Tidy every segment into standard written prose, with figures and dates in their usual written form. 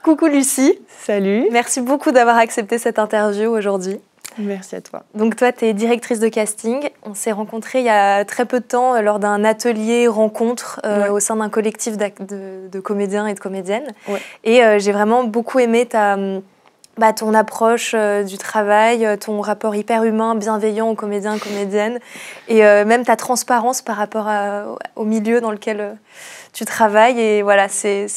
Coucou Lucie. Salut. Merci beaucoup d'avoir accepté cette interview aujourd'hui. Merci à toi. Donc toi, tu es directrice de casting. On s'est rencontrés il y a très peu de temps lors d'un atelier rencontre au sein d'un collectif de comédiens et de comédiennes. Ouais. Et j'ai vraiment beaucoup aimé ton approche du travail, ton rapport hyper humain, bienveillant aux comédiens et comédiennes, et même ta transparence par rapport au milieu dans lequel tu travailles. Et voilà, c'est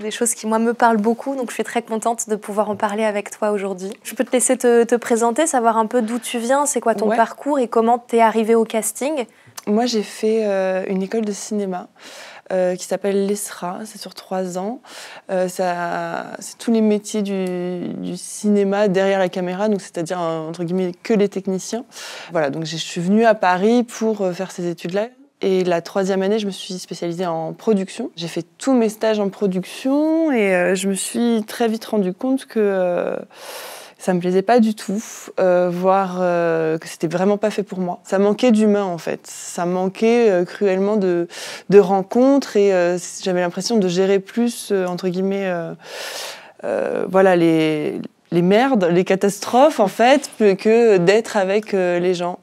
des choses qui, moi, me parlent beaucoup, donc je suis très contente de pouvoir en parler avec toi aujourd'hui. Je peux te laisser te présenter, savoir un peu d'où tu viens, c'est quoi ton parcours et comment tu es arrivée au casting. Moi, j'ai fait une école de cinéma qui s'appelle l'ESRA, c'est sur 3 ans. C'est tous les métiers du cinéma derrière la caméra, donc c'est-à-dire entre guillemets que les techniciens. Voilà, donc je suis venue à Paris pour faire ces études-là. Et la 3e année, je me suis spécialisée en production. J'ai fait tous mes stages en production et je me suis très vite rendu compte que ça me plaisait pas du tout, voire que c'était vraiment pas fait pour moi. Ça manquait d'humain en fait. Ça manquait cruellement de rencontres et j'avais l'impression de gérer plus, entre guillemets, voilà, les merdes, les catastrophes en fait, que d'être avec les gens.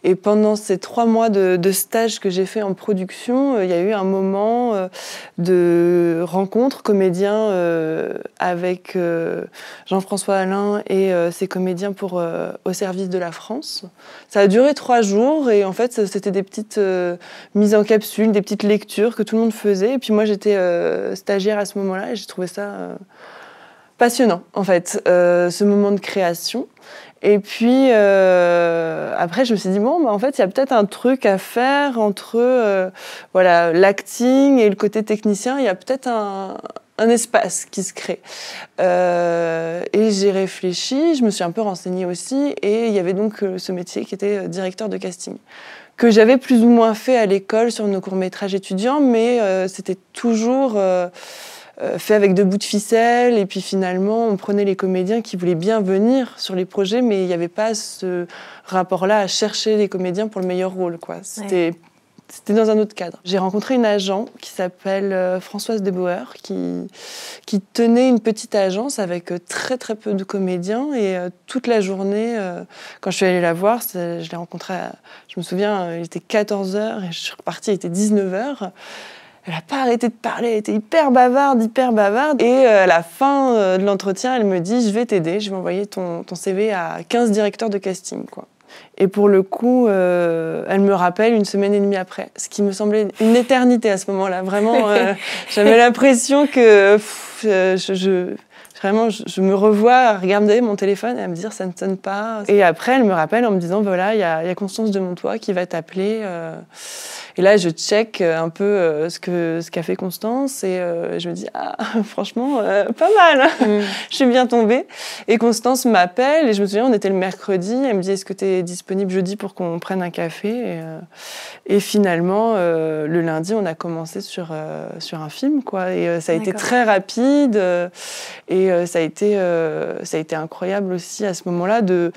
Et pendant ces 3 mois de stage que j'ai fait en production, il y a eu un moment de rencontre comédien avec Jean-François Alain et ses comédiens pour Au service de la France. Ça a duré 3 jours et en fait c'était des petites mises en capsule, des petites lectures que tout le monde faisait. Et puis moi j'étais stagiaire à ce moment-là et j'ai trouvé ça passionnant, en fait, ce moment de création. Et puis, après, je me suis dit, bon, en fait, il y a peut-être un truc à faire entre voilà, l'acting et le côté technicien. Il y a peut-être un espace qui se crée. Et j'ai réfléchi, je me suis un peu renseignée aussi, et il y avait donc ce métier qui était directeur de casting, que j'avais plus ou moins fait à l'école sur nos courts-métrages étudiants, mais c'était toujours fait avec 2 bouts de ficelle, et puis finalement on prenait les comédiens qui voulaient bien venir sur les projets, mais il n'y avait pas ce rapport-là à chercher les comédiens pour le meilleur rôle, quoi. C'était dans un autre cadre. J'ai rencontré une agent qui s'appelle Françoise Debauer, qui tenait une petite agence avec très très peu de comédiens, et toute la journée, quand je suis allée la voir, je l'ai rencontrée, je me souviens, il était 14h et je suis repartie, il était 19h. Elle n'a pas arrêté de parler, elle était hyper bavarde. Et à la fin de l'entretien, elle me dit « Je vais t'aider, je vais envoyer ton CV à 15 directeurs de casting. » quoi. Et pour le coup, elle me rappelle 1 semaine et demie après, ce qui me semblait une éternité à ce moment-là. Vraiment, j'avais l'impression que vraiment, je me revois à regarder mon téléphone et à me dire « ça ne sonne pas ». Et après, elle me rappelle en me disant « voilà, il y a Constance de Montois qui va t'appeler ». Et là, je check un peu ce qu'a fait Constance et je me dis « ah, franchement, pas mal, je suis bien tombée ». Et Constance m'appelle et je me souviens, on était le mercredi, elle me dit « est-ce que tu es disponible jeudi pour qu'on prenne un café ?» Et finalement, le lundi, on a commencé sur un film, quoi. Et ça a été très rapide et ça a été incroyable aussi à ce moment-là de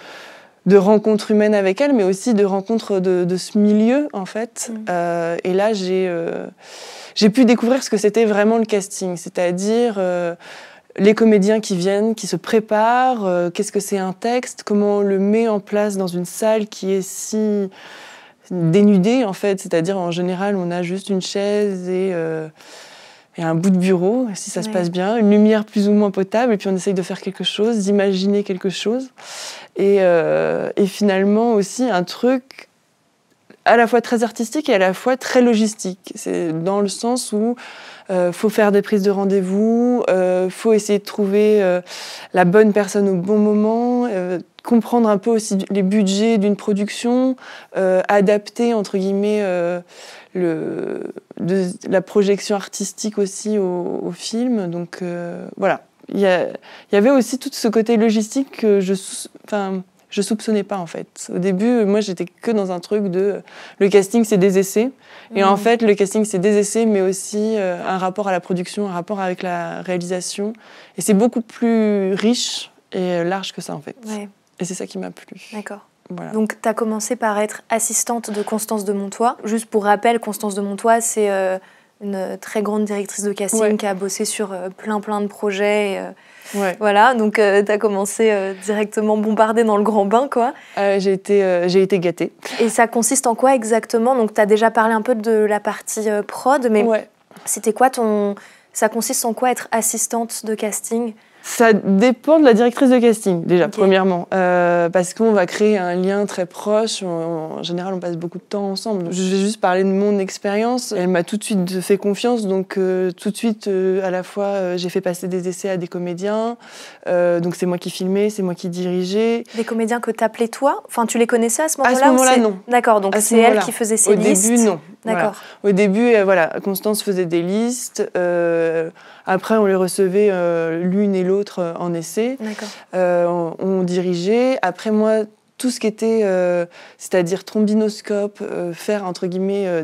rencontres humaines avec elle, mais aussi de rencontres de ce milieu, en fait. Et là, j'ai pu découvrir ce que c'était vraiment le casting, c'est-à-dire les comédiens qui viennent, qui se préparent, qu'est-ce que c'est un texte, comment on le met en place dans une salle qui est si dénudée, en fait. C'est-à-dire, en général, on a juste une chaise et un bout de bureau, si ça se passe bien, une lumière plus ou moins potable, et puis on essaye de faire quelque chose, d'imaginer quelque chose. Et finalement aussi un truc à la fois très artistique et à la fois très logistique. C'est dans le sens où faut faire des prises de rendez-vous, faut essayer de trouver la bonne personne au bon moment, comprendre un peu aussi les budgets d'une production, adapter entre guillemets la projection artistique aussi au film. Donc voilà. Il y avait aussi tout ce côté logistique que je soupçonnais pas en fait. Au début, moi j'étais que dans un truc de le casting c'est des essais. Et en fait le casting c'est des essais mais aussi un rapport à la production, un rapport avec la réalisation. Et c'est beaucoup plus riche et large que ça en fait. Ouais. Et c'est ça qui m'a plu. D'accord. Voilà. Donc tu as commencé par être assistante de Constance de Montois. Juste pour rappel, Constance de Montois c'est une très grande directrice de casting Ouais. qui a bossé sur plein de projets. Ouais. Voilà, donc tu as commencé directement bombardée dans le grand bain, quoi. J'ai été gâtée. Et ça consiste en quoi exactement? Donc tu as déjà parlé un peu de la partie prod, mais Ouais. c'était quoi ça consiste en quoi être assistante de casting? Ça dépend de la directrice de casting, déjà, Ok. premièrement. Parce qu'on va créer un lien très proche. En général, on passe beaucoup de temps ensemble. Je vais juste parler de mon expérience. Elle m'a tout de suite fait confiance. Donc, tout de suite, à la fois, j'ai fait passer des essais à des comédiens. Donc, c'est moi qui filmais, c'est moi qui dirigeais. Des comédiens que t'appelais toi? Enfin, tu les connaissais à ce moment-là? À ce moment-là, non. D'accord, donc À ce c'est elle moment-là. qui faisait ses listes? Au début, non. D'accord. Voilà. Au début, voilà, Constance faisait des listes. Après, on les recevait l'une et l'autre en essai. D'accord. On dirigeait. Après, moi, tout ce qui était, c'est-à-dire trombinoscope, faire, entre guillemets,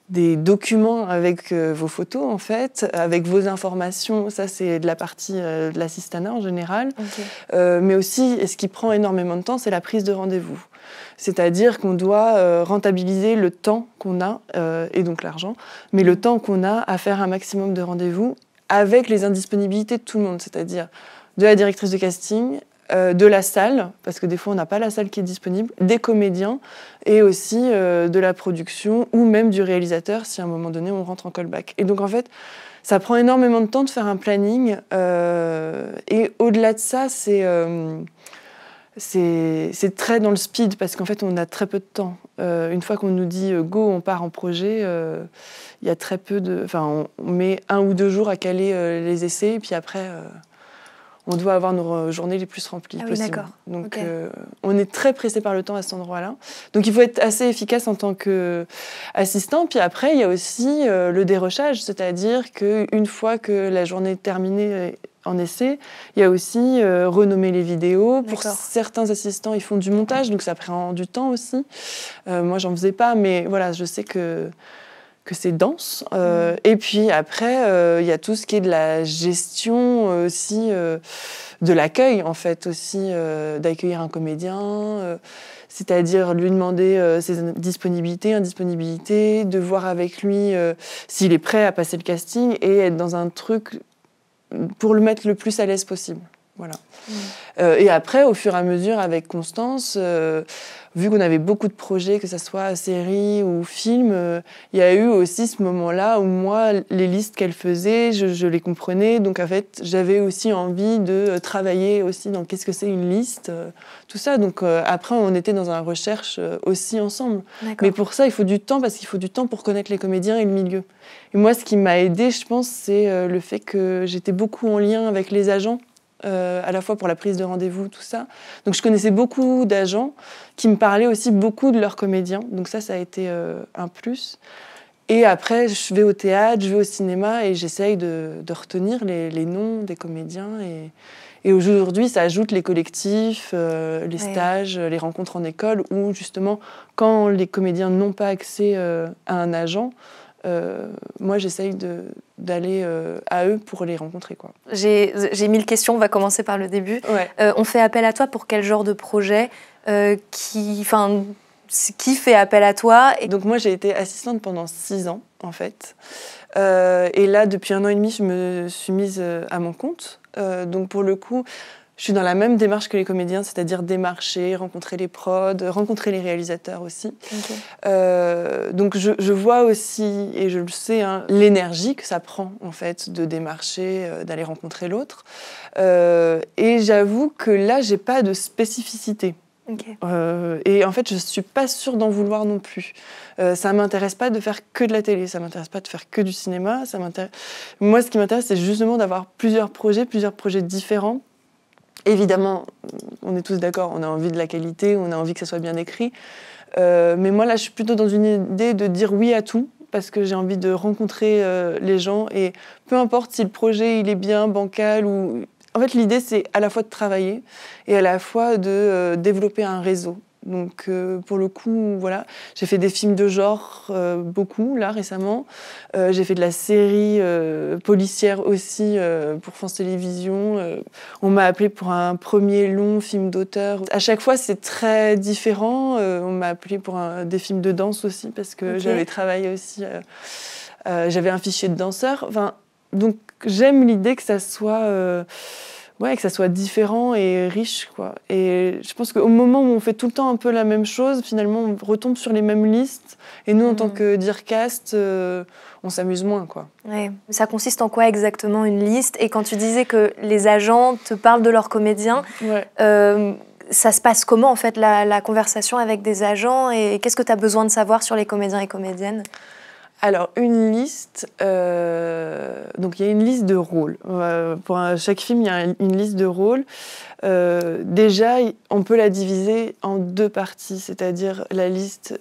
des documents avec vos photos, en fait, avec vos informations. Ça, c'est de la partie de l'assistanat en général. Okay. Mais aussi, ce qui prend énormément de temps, c'est la prise de rendez-vous. C'est-à-dire qu'on doit rentabiliser le temps qu'on a, et donc l'argent, mais le temps qu'on a à faire un maximum de rendez-vous avec les indisponibilités de tout le monde, c'est-à-dire de la directrice de casting, de la salle, parce que des fois on n'a pas la salle qui est disponible, des comédiens et aussi de la production ou même du réalisateur si à un moment donné on rentre en callback. Et donc en fait, ça prend énormément de temps de faire un planning et au-delà de ça, c'est très dans le speed parce qu'en fait on a très peu de temps. Une fois qu'on nous dit go, on part en projet, il y a très peu de... Enfin, on met 1 ou 2 jours à caler les essais et puis après on doit avoir nos journées les plus remplies possibles. Donc okay. On est très pressé par le temps à cet endroit-là. Donc il faut être assez efficace en tant qu'assistant. Puis après il y a aussi le dérochage, c'est-à-dire qu'une fois que la journée est terminée en essai, il y a aussi renommer les vidéos. Pour certains assistants, ils font du montage, donc ça prend du temps aussi. Moi, j'en faisais pas, mais voilà, je sais que c'est dense. Et puis après, il y a tout ce qui est de la gestion aussi, de l'accueil, en fait, aussi, d'accueillir un comédien, c'est-à-dire lui demander ses disponibilités, indisponibilités, de voir avec lui s'il est prêt à passer le casting et être dans un truc pour le mettre le plus à l'aise possible. Voilà. Et après, au fur et à mesure, avec Constance, vu qu'on avait beaucoup de projets, que ce soit séries ou films, il y a eu aussi ce moment-là où moi, les listes qu'elle faisait, je les comprenais. Donc en fait, j'avais aussi envie de travailler aussi dans qu'est-ce que c'est une liste, tout ça. Donc après, on était dans une recherche aussi ensemble. Mais pour ça, il faut du temps, parce qu'il faut du temps pour connaître les comédiens et le milieu. Et moi, ce qui m'a aidée, je pense, c'est le fait que j'étais beaucoup en lien avec les agents. À la fois pour la prise de rendez-vous, tout ça. Donc je connaissais beaucoup d'agents qui me parlaient aussi beaucoup de leurs comédiens. Donc ça a été un plus. Et après, je vais au théâtre, je vais au cinéma et j'essaye de retenir les noms des comédiens. Et aujourd'hui, ça ajoute les collectifs, les stages, les rencontres en école, où justement, quand les comédiens n'ont pas accès à un agent, moi, j'essaye d'aller à eux pour les rencontrer, quoi. J'ai 1000 questions, on va commencer par le début. Ouais. On fait appel à toi pour quel genre de projet qui fait appel à toi? Donc moi, j'ai été assistante pendant 6 ans, en fait. Et là, depuis 1 an et demi, je me suis mise à mon compte. Donc pour le coup, je suis dans la même démarche que les comédiens, c'est-à-dire démarcher, rencontrer les prods, rencontrer les réalisateurs aussi. Donc je vois aussi, et je le sais, hein, l'énergie que ça prend en fait de démarcher, d'aller rencontrer l'autre. Et j'avoue que là, j'ai pas de spécificité. Et en fait, je suis pas sûre d'en vouloir non plus. Ça m'intéresse pas de faire que de la télé, ça m'intéresse pas de faire que du cinéma. Moi, ce qui m'intéresse, c'est justement d'avoir plusieurs projets différents. Évidemment, on est tous d'accord, on a envie de la qualité, on a envie que ça soit bien écrit. Mais moi, là, je suis plutôt dans une idée de dire oui à tout, parce que j'ai envie de rencontrer les gens. Et peu importe si le projet il est bien, bancal ou... En fait, l'idée, c'est à la fois de travailler et à la fois de développer un réseau. Donc, pour le coup, voilà, j'ai fait des films de genre, beaucoup, là, récemment. J'ai fait de la série policière aussi pour France Télévisions. On m'a appelée pour un premier long film d'auteur. À chaque fois, c'est très différent. On m'a appelée pour des films de danse aussi, parce que j'avais travaillé aussi J'avais un fichier de danseurs. Enfin, donc j'aime l'idée que ça soit différent et riche, quoi. Et je pense qu'au moment où on fait tout le temps un peu la même chose, finalement, on retombe sur les mêmes listes. Et nous, en tant que Dircast, on s'amuse moins, quoi. Ouais. Ça consiste en quoi exactement, une liste? Et quand tu disais que les agents te parlent de leurs comédiens, ça se passe comment, en fait, la conversation avec des agents? Et qu'est-ce que tu as besoin de savoir sur les comédiens et comédiennes? Alors, une liste, donc il y a une liste de rôles. Pour chaque film, il y a une liste de rôles. Déjà, on peut la diviser en 2 parties, c'est-à-dire la liste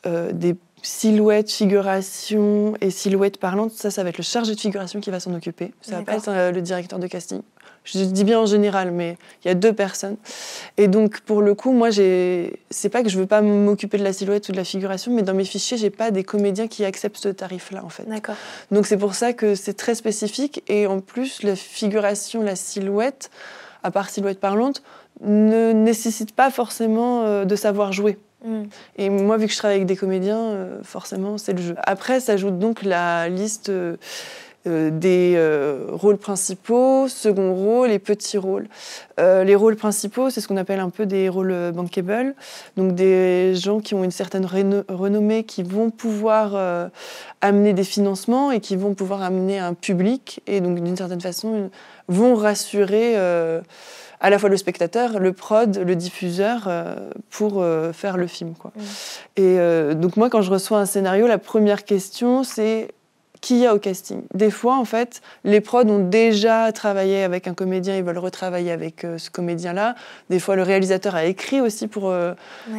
des silhouettes, figurations et silhouettes parlantes. Ça va être le chargé de figuration qui va s'en occuper. Ça va pas être le directeur de casting. Je dis bien en général, mais il y a 2 personnes. Et donc, pour le coup, moi, c'est pas que je veux pas m'occuper de la silhouette ou de la figuration, mais dans mes fichiers, j'ai pas des comédiens qui acceptent ce tarif-là, en fait. D'accord. Donc, c'est pour ça que c'est très spécifique. Et en plus, la figuration, la silhouette, à part silhouette parlante, ne nécessite pas forcément de savoir jouer. Et moi, vu que je travaille avec des comédiens, forcément, c'est le jeu. Après, s'ajoute donc la liste des rôles principaux, second rôle et petits rôles. Les rôles principaux, c'est ce qu'on appelle un peu des rôles bankable, donc des gens qui ont une certaine renommée, qui vont pouvoir amener des financements et qui vont pouvoir amener un public, et donc d'une certaine façon vont rassurer à la fois le spectateur, le prod, le diffuseur, pour faire le film, quoi. Et donc moi, quand je reçois un scénario, la première question, c'est qui y a au casting. Des fois, en fait, les prods ont déjà travaillé avec un comédien, ils veulent retravailler avec ce comédien-là. Des fois, le réalisateur a écrit aussi pour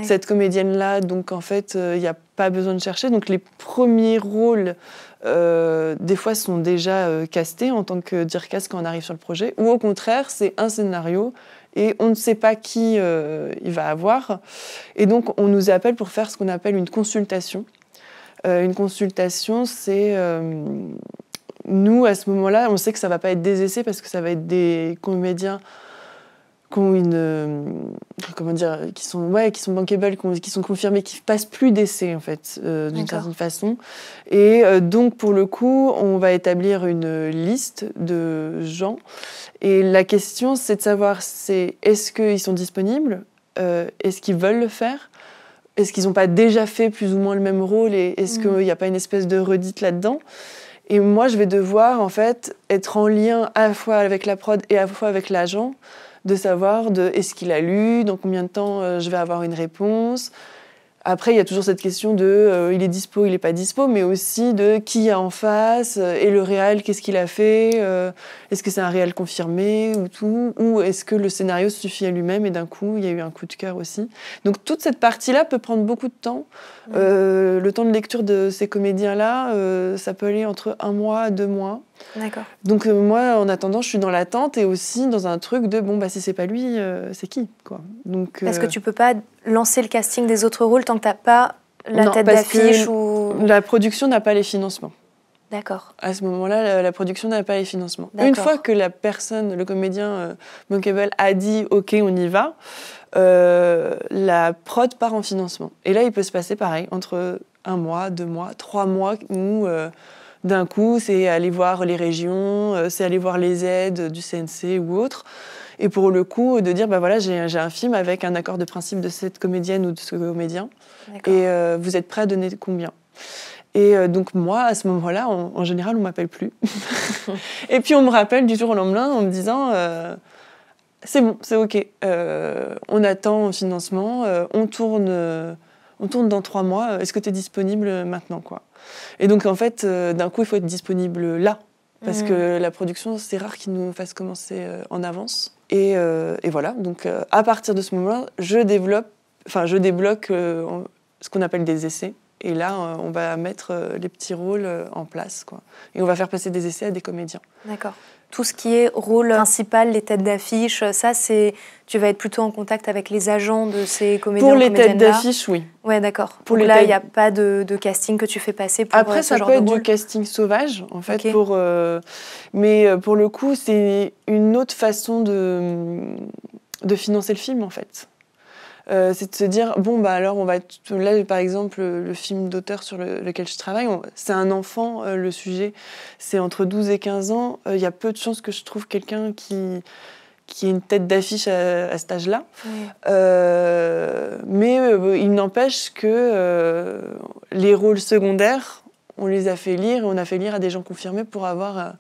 cette comédienne-là, donc en fait, il n'y a pas besoin de chercher. Donc les premiers rôles, des fois, sont déjà castés en tant que Dircast quand on arrive sur le projet, ou au contraire, c'est un scénario et on ne sait pas qui il va avoir. Et donc, on nous appelle pour faire ce qu'on appelle une consultation. Une consultation, c'est... nous, à ce moment-là, on sait que ça ne va pas être des essais parce que ça va être des comédiens qui ont qui sont bankable, qui sont confirmés, qui ne passent plus d'essais, en fait, d'une certaine façon. Et donc, pour le coup, on va établir une liste de gens. Et la question, c'est de savoir, est-ce qu'ils sont disponibles? Est-ce qu'ils veulent le faire? Est-ce qu'ils n'ont pas déjà fait plus ou moins le même rôle et est-ce qu'il n'y a pas une espèce de redite là-dedans? Et moi, je vais devoir en fait être en lien à la fois avec la prod et à la fois avec l'agent, de savoir est-ce qu'il a lu, dans combien de temps je vais avoir une réponse. Après, il y a toujours cette question de il est dispo, il n'est pas dispo, mais aussi de qui il y a en face, et le réal, qu'est-ce qu'il a fait, est-ce que c'est un réal confirmé ou tout, ou est-ce que le scénario suffit à lui-même et d'un coup, il y a eu un coup de cœur aussi. Donc toute cette partie-là peut prendre beaucoup de temps. Le temps de lecture de ces comédiens-là, ça peut aller entre 1 mois à 2 mois. D'accord. Donc moi, en attendant, je suis dans l'attente et aussi dans un truc de si c'est pas lui, c'est qui, quoi. Donc parce que tu peux pas lancer le casting des autres rôles tant que t'as pas la tête d'affiche ou... la production n'a pas les financements. D'accord. À ce moment-là, la production n'a pas les financements. D'accord. Une fois que la personne, le comédien bankable a dit OK, on y va, la prod part en financement. Et là, il peut se passer pareil entre 1 mois, 2 mois, 3 mois où d'un coup, c'est aller voir les régions, c'est aller voir les aides du CNC ou autre. Et pour le coup, de dire, voilà, j'ai un film avec un accord de principe de cette comédienne ou de ce comédien. Et vous êtes prêt à donner combien? Et donc moi, à ce moment-là, en général, on ne m'appelle plus. Et puis on me rappelle du jour au lendemain en me disant, c'est bon, c'est OK. On attend un financement, on tourne dans 3 mois, est-ce que tu es disponible maintenant, quoi? Et donc, en fait, d'un coup, il faut être disponible là. Parce que la production, c'est rare qu'ils nous fassent commencer en avance. Et voilà, donc à partir de ce moment-là, je débloque ce qu'on appelle des essais. Et là, on va mettre les petits rôles en place, quoi. Et on va faire passer des essais à des comédiens. D'accord. Tout ce qui est rôle principal, les têtes d'affiche, ça, tu vas être plutôt en contact avec les agents de ces comédiens. Pour les têtes d'affiche, oui. Ouais, d'accord. Donc là, il n'y a pas de casting que tu fais passer pour après, ce genre ça peut de être rôle. du casting sauvage, en fait. Mais pour le coup, c'est une autre façon de financer le film, en fait. c'est de se dire, bon, bah alors, là, par exemple, le film d'auteur sur lequel je travaille, c'est un enfant, le sujet, c'est entre 12 et 15 ans. Il y a peu de chances que je trouve quelqu'un qui ait une tête d'affiche à cet âge-là. Mais il n'empêche que les rôles secondaires, on les a fait lire, et on a fait lire à des gens confirmés pour avoir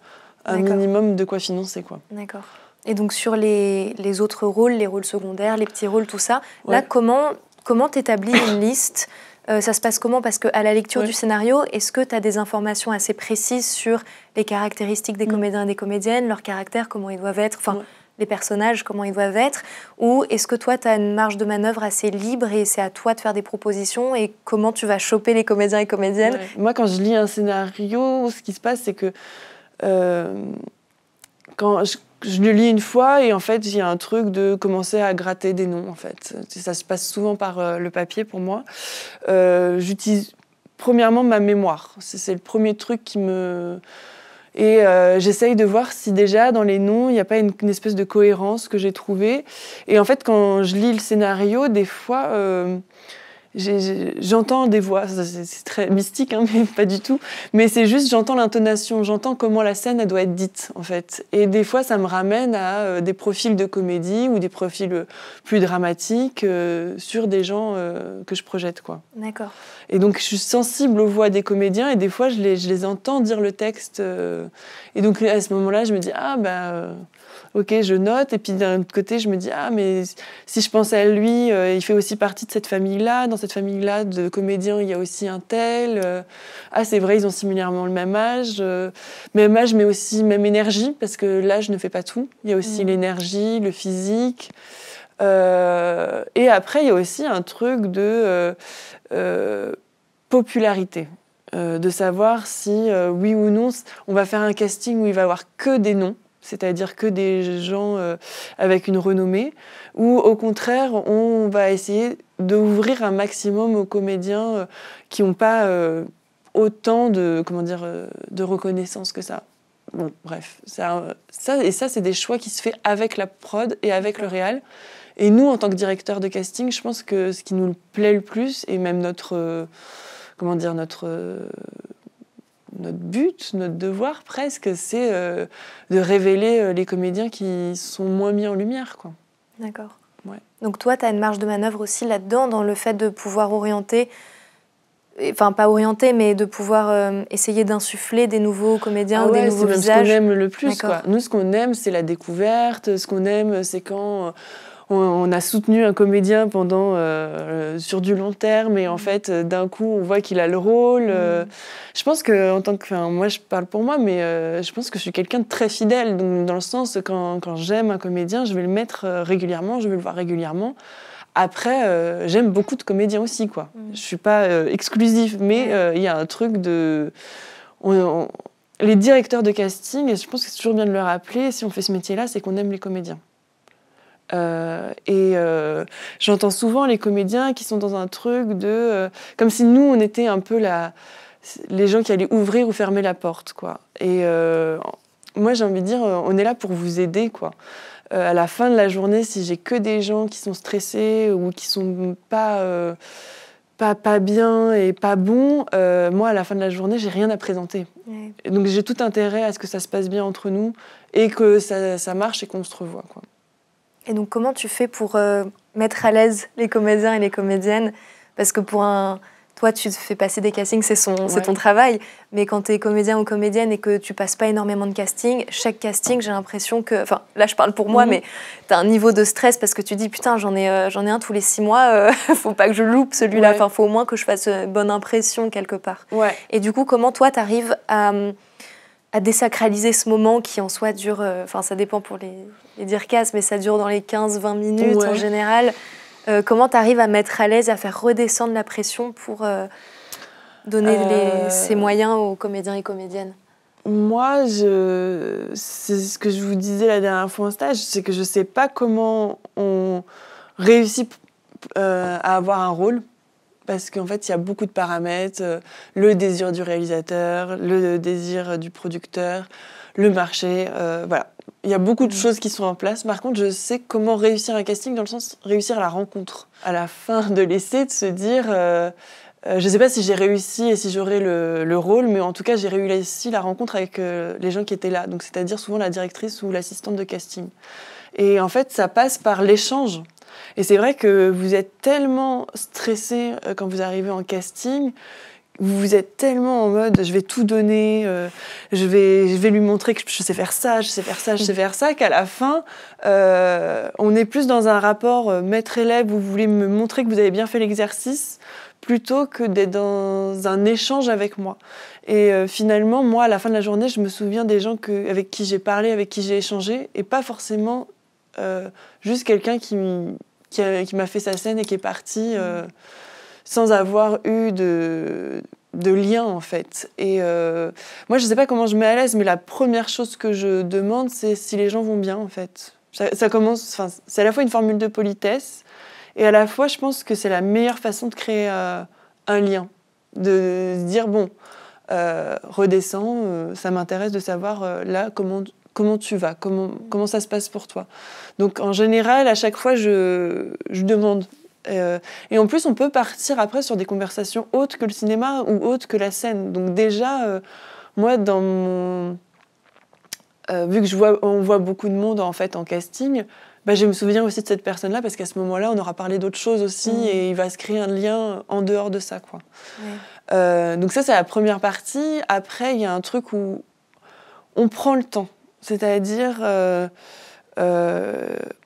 un minimum de quoi financer, quoi. D'accord. Et donc sur les autres rôles, les rôles secondaires, les petits rôles, tout ça, là, comment t'établis une liste ? Ça se passe comment ? Parce qu'à la lecture du scénario, est-ce que tu as des informations assez précises sur les caractéristiques des comédiens et des comédiennes, leurs caractères, comment ils doivent être, les personnages, comment ils doivent être ? Ou est-ce que toi, tu as une marge de manœuvre assez libre et c'est à toi de faire des propositions et comment tu vas choper les comédiens et comédiennes ? Moi, quand je lis un scénario, ce qui se passe, c'est que quand je le lis une fois et en fait, il y a un truc de commencer à gratter des noms, en fait. Ça se passe souvent par le papier pour moi. J'utilise premièrement ma mémoire. C'est le premier truc qui me... Et j'essaye de voir si déjà dans les noms, il n'y a pas une espèce de cohérence que j'ai trouvée. Et en fait, quand je lis le scénario, des fois... j'entends des voix, c'est très mystique, hein, mais pas du tout. Mais c'est juste, j'entends l'intonation, j'entends comment la scène elle doit être dite, en fait. Et des fois, ça me ramène à des profils de comédie ou des profils plus dramatiques sur des gens que je projette, quoi. D'accord. Et donc, je suis sensible aux voix des comédiens et des fois, je les entends dire le texte. Et donc, à ce moment-là, je me dis, ok, je note. Et puis d'un autre côté, je me dis, mais si je pensais à lui, il fait aussi partie de cette famille-là. Dans cette famille-là de comédiens, il y a aussi un tel. C'est vrai, ils ont similairement le même âge. Même âge, mais aussi même énergie, parce que l'âge ne fait pas tout. Il y a aussi l'énergie, le physique. Et après, il y a aussi un truc de popularité. De savoir si, oui ou non, on va faire un casting où il va y avoir que des noms, c'est-à-dire que des gens avec une renommée, ou au contraire, on va essayer d'ouvrir un maximum aux comédiens qui n'ont pas autant de reconnaissance que ça. Bon, bref, ça, c'est des choix qui se fait avec la prod et avec le réal. Et nous, en tant que directeur de casting, je pense que ce qui nous plaît le plus, et même notre but, notre devoir presque, c'est de révéler les comédiens qui sont moins mis en lumière, quoi. D'accord. Ouais. Donc toi, tu as une marge de manœuvre aussi là-dedans, dans le fait de pouvoir orienter, enfin pas orienter, mais de pouvoir essayer d'insuffler des nouveaux comédiens ou des nouveaux visages. C'est même ce qu'on aime le plus, quoi. Nous, ce qu'on aime, c'est la découverte. Ce qu'on aime, c'est quand... on a soutenu un comédien sur du long terme et en fait, d'un coup, on voit qu'il a le rôle. Je pense que, moi, je parle pour moi, mais je pense que je suis quelqu'un de très fidèle. Donc, dans le sens, quand j'aime un comédien, je vais le mettre régulièrement, je vais le voir régulièrement. Après, j'aime beaucoup de comédiens aussi, quoi. Je suis pas exclusive, mais il y a un truc de... les directeurs de casting, et je pense que c'est toujours bien de le rappeler, si on fait ce métier-là, c'est qu'on aime les comédiens. J'entends souvent les comédiens qui sont dans un truc de comme si nous on était un peu les gens qui allaient ouvrir ou fermer la porte, quoi. Et moi j'ai envie de dire on est là pour vous aider, quoi. À la fin de la journée, si j'ai que des gens qui sont stressés ou qui sont pas bien et pas bons, moi à la fin de la journée j'ai rien à présenter. Donc j'ai tout intérêt à ce que ça se passe bien entre nous et que ça marche et qu'on se revoie, quoi. Et donc, comment tu fais pour mettre à l'aise les comédiens et les comédiennes ? Parce que toi, tu te fais passer des castings, c'est ton travail. Mais quand tu es comédien ou comédienne et que tu passes pas énormément de castings, chaque casting, j'ai l'impression que... Enfin, là, je parle pour moi, mais tu as un niveau de stress parce que tu dis, putain, j'en ai un tous les 6 mois, faut pas que je loupe celui-là. Enfin, faut au moins que je fasse bonne impression quelque part. Et du coup, comment toi, tu arrives à désacraliser ce moment qui en soi dure, ça dépend pour les dircasses, mais ça dure dans les 15-20 minutes en général. Comment tu arrives à mettre à l'aise, à faire redescendre la pression pour donner ces moyens aux comédiens et comédiennes ? Moi, c'est ce que je vous disais la dernière fois en stage, c'est que je ne sais pas comment on réussit à avoir un rôle. Parce qu'en fait, il y a beaucoup de paramètres. Le désir du réalisateur, le désir du producteur, le marché, voilà. Il y a beaucoup de choses qui sont en place. Par contre, je sais comment réussir un casting, dans le sens réussir la rencontre. À la fin de l'essai, de se dire, je ne sais pas si j'ai réussi et si j'aurai le rôle, mais en tout cas, j'ai réussi la rencontre avec les gens qui étaient là. Donc, c'est-à-dire souvent la directrice ou l'assistante de casting. Et en fait, ça passe par l'échange. Et c'est vrai que vous êtes tellement stressé quand vous arrivez en casting. Vous êtes tellement en mode je vais tout donner, je vais lui montrer que je sais faire ça, je sais faire ça, je sais faire ça, qu'à la fin, on est plus dans un rapport maître-élève où vous voulez me montrer que vous avez bien fait l'exercice plutôt que d'être dans un échange avec moi. Et finalement, moi, à la fin de la journée, je me souviens des gens avec qui j'ai parlé, avec qui j'ai échangé, et pas forcément juste quelqu'un qui m'a fait sa scène et qui est parti... sans avoir eu de lien, en fait. Et moi, je ne sais pas comment je mets à l'aise, mais la première chose que je demande, c'est si les gens vont bien, en fait. Ça commence, c'est à la fois une formule de politesse, et à la fois, je pense que c'est la meilleure façon de créer un lien. De se dire, bon, redescends, ça m'intéresse de savoir, là, comment tu vas, comment ça se passe pour toi. Donc, en général, à chaque fois, je demande. Et en plus, on peut partir après sur des conversations autres que le cinéma ou autres que la scène. Donc déjà, moi, dans mon... vu que on voit beaucoup de monde en fait en casting, bah, je me souviens aussi de cette personne-là parce qu'à ce moment-là, on aura parlé d'autres choses aussi et il va se créer un lien en dehors de ça, quoi. Donc ça, c'est la première partie. Après, il y a un truc où on prend le temps. C'est-à-dire...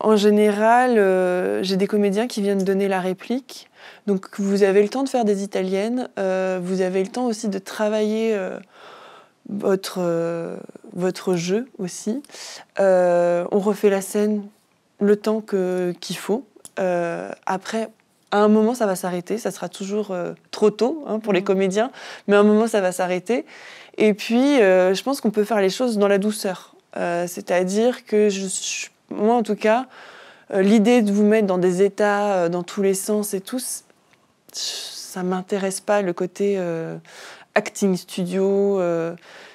en général, j'ai des comédiens qui viennent donner la réplique. Donc, vous avez le temps de faire des italiennes. Vous avez le temps aussi de travailler votre jeu aussi. On refait la scène le temps qu'il faut. Après, à un moment, ça va s'arrêter. Ça sera toujours trop tôt pour les comédiens. Mais à un moment, ça va s'arrêter. Et puis, je pense qu'on peut faire les choses dans la douceur. C'est-à-dire que moi en tout cas, l'idée de vous mettre dans des états dans tous les sens et tout, ça m'intéresse pas, le côté acting studio.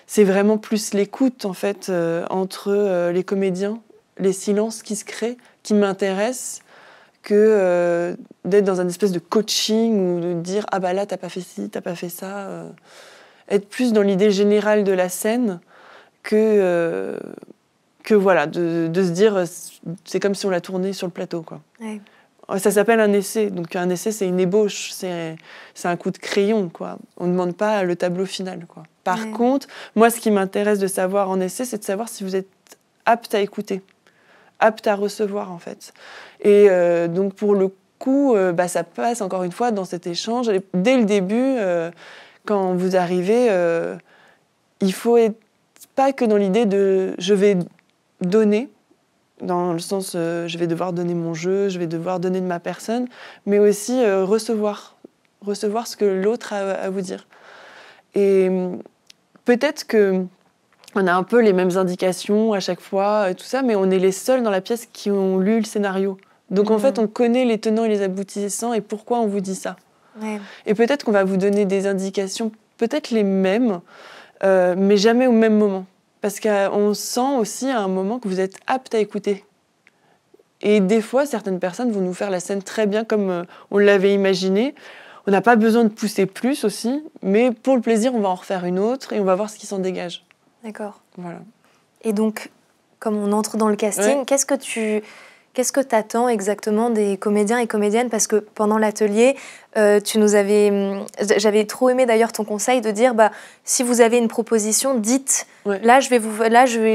C'est vraiment plus l'écoute en fait entre les comédiens, les silences qui se créent, qui m'intéressent, que d'être dans un espèce de coaching ou de dire ah bah là t'as pas fait ci, t'as pas fait ça. Être plus dans l'idée générale de la scène. Que voilà, de se dire, c'est comme si on l'a tourné sur le plateau, quoi. Ouais. Ça s'appelle un essai, donc un essai, c'est une ébauche, c'est un coup de crayon, quoi. On ne demande pas le tableau final, quoi. Par contre, moi, ce qui m'intéresse de savoir en essai, c'est de savoir si vous êtes apte à écouter, apte à recevoir, en fait. Et donc, pour le coup, ça passe, encore une fois, dans cet échange. Et dès le début, quand vous arrivez, il faut être pas que dans l'idée de je vais donner, dans le sens je vais devoir donner mon jeu, je vais devoir donner de ma personne, mais aussi recevoir ce que l'autre a à vous dire. Et peut-être qu'on a un peu les mêmes indications à chaque fois, et tout ça, mais on est les seuls dans la pièce qui ont lu le scénario. Donc en fait, on connaît les tenants et les aboutissants et pourquoi on vous dit ça. Ouais. Et peut-être qu'on va vous donner des indications, peut-être les mêmes, mais jamais au même moment. Parce qu'on sent aussi à un moment que vous êtes apte à écouter. Et des fois, certaines personnes vont nous faire la scène très bien comme on l'avait imaginé. On n'a pas besoin de pousser plus aussi, mais pour le plaisir, on va en refaire une autre et on va voir ce qui s'en dégage. D'accord. Voilà. Et donc, comme on entre dans le casting, qu'est-ce que tu attends exactement des comédiens et comédiennes? Parce que pendant l'atelier, j'avais trop aimé d'ailleurs ton conseil de dire si vous avez une proposition, dites là je vais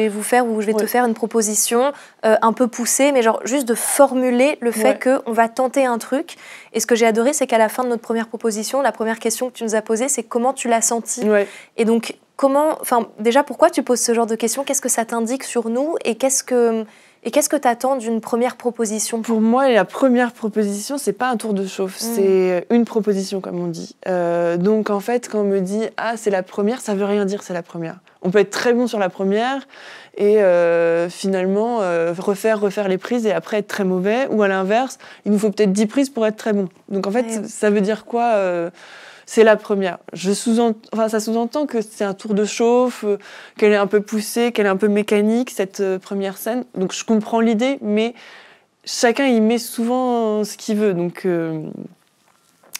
vous faire ou je vais te faire une proposition un peu poussée, mais genre juste de formuler le fait qu'on va tenter un truc. Et ce que j'ai adoré, c'est qu'à la fin de notre première proposition, la première question que tu nous as posée, c'est comment tu l'as senti. Et donc déjà pourquoi tu poses ce genre de questions? Qu'est-ce que ça t'indique sur nous et qu'est-ce que tu attends d'une première proposition? Pour moi, la première proposition, c'est pas un tour de chauffe, c'est une proposition, comme on dit. Donc, en fait, quand on me dit « Ah, c'est la première », ça veut rien dire, c'est la première. On peut être très bon sur la première et finalement refaire les prises et après être très mauvais. Ou à l'inverse, il nous faut peut-être 10 prises pour être très bon. Donc, en fait, ça veut dire quoi c'est la première. Ça sous-entend que c'est un tour de chauffe, qu'elle est un peu poussée, qu'elle est un peu mécanique, cette première scène. Donc je comprends l'idée, mais chacun y met souvent ce qu'il veut. Donc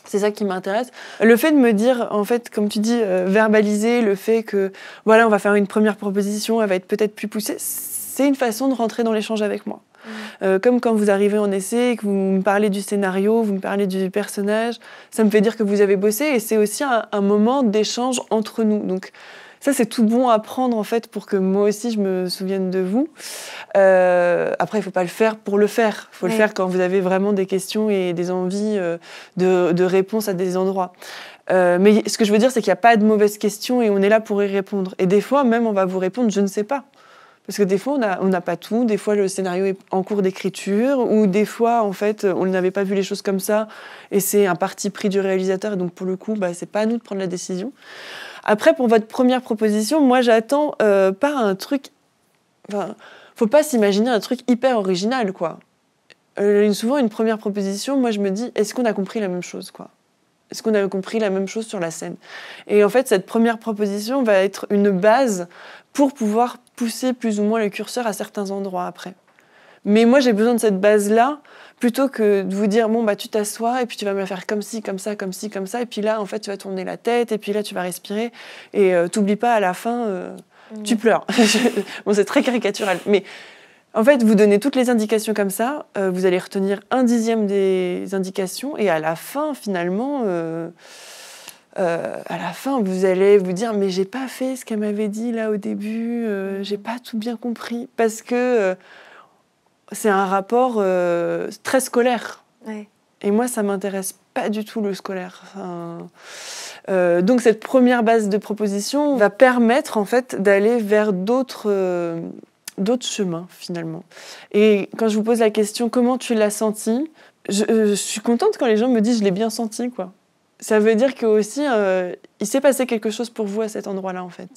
c'est ça qui m'intéresse. Le fait de me dire, en fait, comme tu dis, verbaliser le fait que, voilà, on va faire une première proposition, elle va être peut-être plus poussée, c'est une façon de rentrer dans l'échange avec moi. Comme quand vous arrivez en essai et que vous me parlez du scénario, vous me parlez du personnage, ça me fait dire que vous avez bossé et c'est aussi un moment d'échange entre nous. Donc ça, c'est tout bon à prendre en fait pour que moi aussi je me souvienne de vous. Après, il ne faut pas le faire pour le faire. Il faut le faire quand vous avez vraiment des questions et des envies de réponse à des endroits. Mais ce que je veux dire, c'est qu'il n'y a pas de mauvaises questions et on est là pour y répondre. Et des fois, même, on va vous répondre « je ne sais pas ». Parce que des fois, on n'a pas tout. Des fois, le scénario est en cours d'écriture. Ou des fois, en fait, on n'avait pas vu les choses comme ça. Et c'est un parti pris du réalisateur. Et donc, pour le coup, c'est pas à nous de prendre la décision. Après, pour votre première proposition, moi, j'attends pas un truc... Enfin, faut pas s'imaginer un truc hyper original, quoi. Souvent, une première proposition, moi, je me dis, est-ce qu'on a compris la même chose, quoi ? Est-ce qu'on a compris la même chose sur la scène ? Et en fait, cette première proposition va être une base pour pouvoir pousser plus ou moins le curseur à certains endroits après. Mais moi, j'ai besoin de cette base-là, plutôt que de vous dire, tu t'assois, et puis tu vas me la faire comme ci, comme ça, comme ci, comme ça, et puis là, en fait, tu vas tourner la tête, et puis là, tu vas respirer, et t'oublies pas, à la fin, tu pleures. C'est très caricatural, mais en fait, vous donnez toutes les indications comme ça, vous allez retenir 1/10 des indications, et à la fin, finalement... à la fin, vous allez vous dire « mais j'ai pas fait ce qu'elle m'avait dit là au début, j'ai pas tout bien compris ». Parce que c'est un rapport très scolaire. Ouais. Et moi, ça m'intéresse pas du tout le scolaire. Donc cette première base de proposition va permettre en fait d'aller vers d'autres chemins finalement. Et quand je vous pose la question « comment tu l'as senti ?», je suis contente quand les gens me disent « je l'ai bien senti », quoi. Ça veut dire qu'aussi, il s'est passé quelque chose pour vous à cet endroit-là, en fait.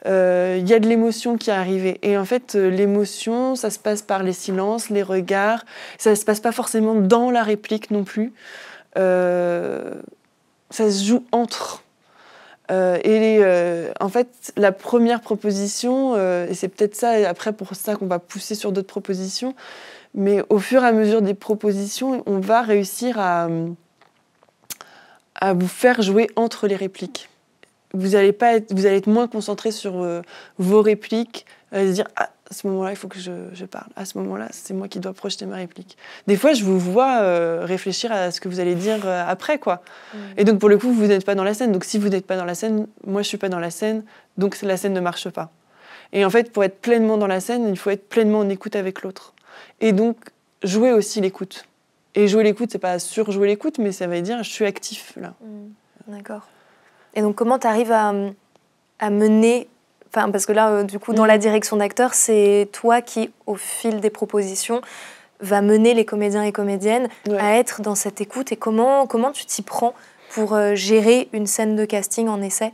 Il y a de l'émotion qui est arrivée. Et en fait, l'émotion, ça se passe par les silences, les regards. Ça ne se passe pas forcément dans la réplique non plus. Ça se joue entre. En fait, la première proposition, et c'est peut-être ça, et après pour ça qu'on va pousser sur d'autres propositions, mais au fur et à mesure des propositions, on va réussir à vous faire jouer entre les répliques. Vous allez être moins concentré sur vos répliques, se dire « ah, à ce moment-là, il faut que je parle. À ce moment-là, c'est moi qui dois projeter ma réplique. » Des fois, je vous vois réfléchir à ce que vous allez dire après, quoi. Et donc, pour le coup, vous n'êtes pas dans la scène. Donc, si vous n'êtes pas dans la scène, moi, je ne suis pas dans la scène, donc la scène ne marche pas. Et en fait, pour être pleinement dans la scène, il faut être pleinement en écoute avec l'autre. Et donc, jouer aussi l'écoute. Et jouer l'écoute, c'est pas surjouer l'écoute, mais ça veut dire je suis actif là. D'accord. Et donc comment tu arrives à mener, parce que là, du coup, dans la direction d'acteur, c'est toi qui, au fil des propositions, va mener les comédiens et comédiennes à être dans cette écoute. Et comment tu t'y prends pour gérer une scène de casting en essai ?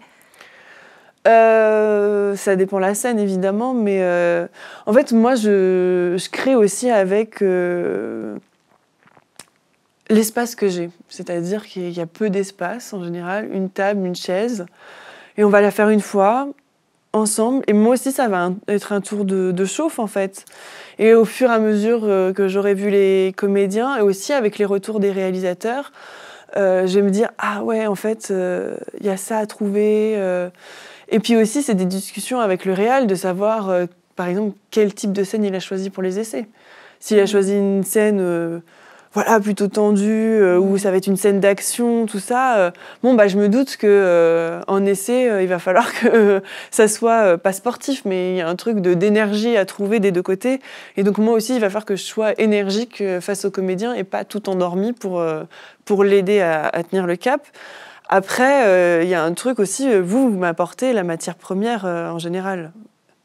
Ça dépend de la scène, évidemment, mais en fait, moi, je crée aussi avec... l'espace que j'ai, c'est-à-dire qu'il y a peu d'espace en général, une table, une chaise, et on va la faire une fois, ensemble, et moi aussi ça va être un tour de chauffe en fait. Et au fur et à mesure que j'aurai vu les comédiens, et aussi avec les retours des réalisateurs, je vais me dire « ah ouais, en fait, il y a ça à trouver ». Et puis aussi, c'est des discussions avec le réal de savoir, par exemple, quel type de scène il a choisi pour les essais. S'il a choisi une scène... plutôt tendue, où ça va être une scène d'action, tout ça. Je me doute qu'en essai, il va falloir que ça soit pas sportif, mais il y a un truc d'énergie à trouver des deux côtés. Et donc moi aussi, il va falloir que je sois énergique face au comédien et pas tout endormi pour l'aider à tenir le cap. Après, il y a un truc aussi, vous m'apportez la matière première en général.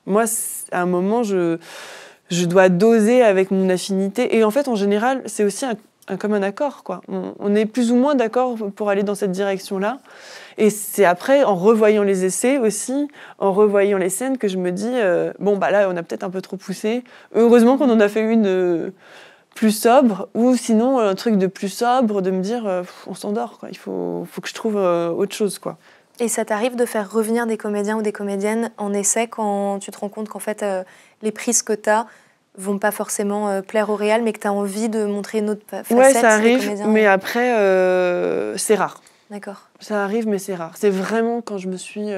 Moi, à un moment, je dois doser avec mon affinité. Et en fait, en général, c'est aussi comme un accord, quoi. On est plus ou moins d'accord pour aller dans cette direction-là. Et c'est après, en revoyant les essais aussi, en revoyant les scènes, que je me dis, là, on a peut-être un peu trop poussé. Heureusement qu'on en a fait une plus sobre, ou sinon un truc de plus sobre, de me dire on s'endort, quoi. Il faut que je trouve autre chose, quoi. Et ça t'arrive de faire revenir des comédiens ou des comédiennes en essai quand tu te rends compte qu'en fait les prises que tu as vont pas forcément plaire au réel, mais que tu as envie de montrer une autre facette? Ouais, ça arrive, des comédiens, mais après c'est rare. D'accord. Ça arrive, mais c'est rare. C'est vraiment quand je me suis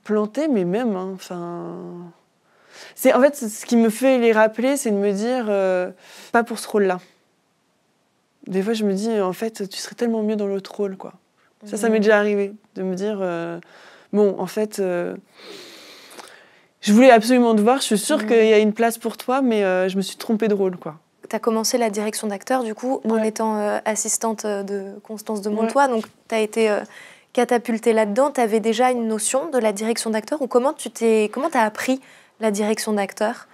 plantée, mais même, hein, enfin... En fait, ce qui me fait les rappeler, c'est de me dire, pas pour ce rôle-là. Des fois, je me dis, en fait, tu serais tellement mieux dans l'autre rôle, quoi. Ça m'est déjà arrivé, de me dire, bon, en fait, je voulais absolument te voir, je suis sûre qu'il y a une place pour toi, mais je me suis trompée de rôle, quoi. Tu as commencé la direction d'acteur, du coup, en étant assistante de Constance de Montois, donc tu as été catapultée là-dedans. Tu avais déjà une notion de la direction d'acteur, ou comment tu as appris la direction d'acteur?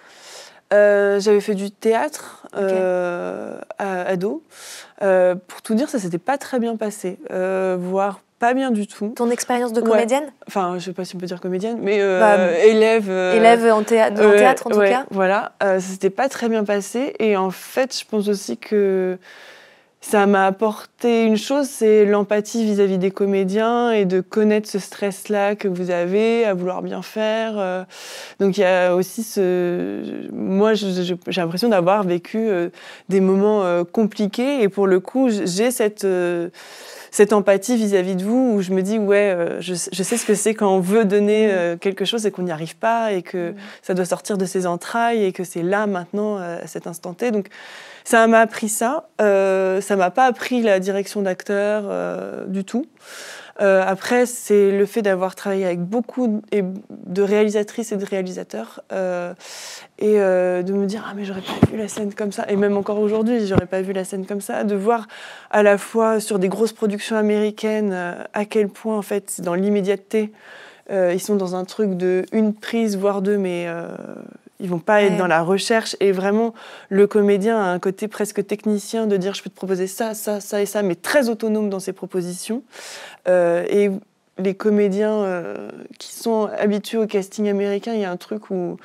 J'avais fait du théâtre à ado. Pour tout dire, ça s'était pas très bien passé, voire pas bien du tout. Ton expérience de comédienne? Enfin, je sais pas si on peut dire comédienne, mais élève. Élève en théâtre, en tout cas. Voilà, ça s'était pas très bien passé. Et en fait, je pense aussi que ça m'a apporté une chose, c'est l'empathie vis-à-vis des comédiens et de connaître ce stress-là que vous avez, à vouloir bien faire. Donc il y a aussi moi, j'ai l'impression d'avoir vécu des moments compliqués, et pour le coup, j'ai cette empathie vis-à-vis de vous, où je me dis, je sais ce que c'est quand on veut donner quelque chose et qu'on n'y arrive pas, et que ça doit sortir de ses entrailles, et que c'est là, maintenant, à cet instant T. Donc, ça m'a appris ça. Ça m'a pas appris la direction d'acteur du tout. Après, c'est le fait d'avoir travaillé avec beaucoup de réalisatrices et de réalisateurs, et de me dire, ah mais j'aurais pas vu la scène comme ça, et même encore aujourd'hui, j'aurais pas vu la scène comme ça, de voir à la fois sur des grosses productions américaines à quel point, en fait, dans l'immédiateté, ils sont dans un truc de une prise, voire deux, mais ils vont pas être dans la recherche, et vraiment, le comédien a un côté presque technicien de dire, je peux te proposer ça, ça, ça et ça, mais très autonome dans ses propositions. Et les comédiens qui sont habitués au casting américain, il y a un truc où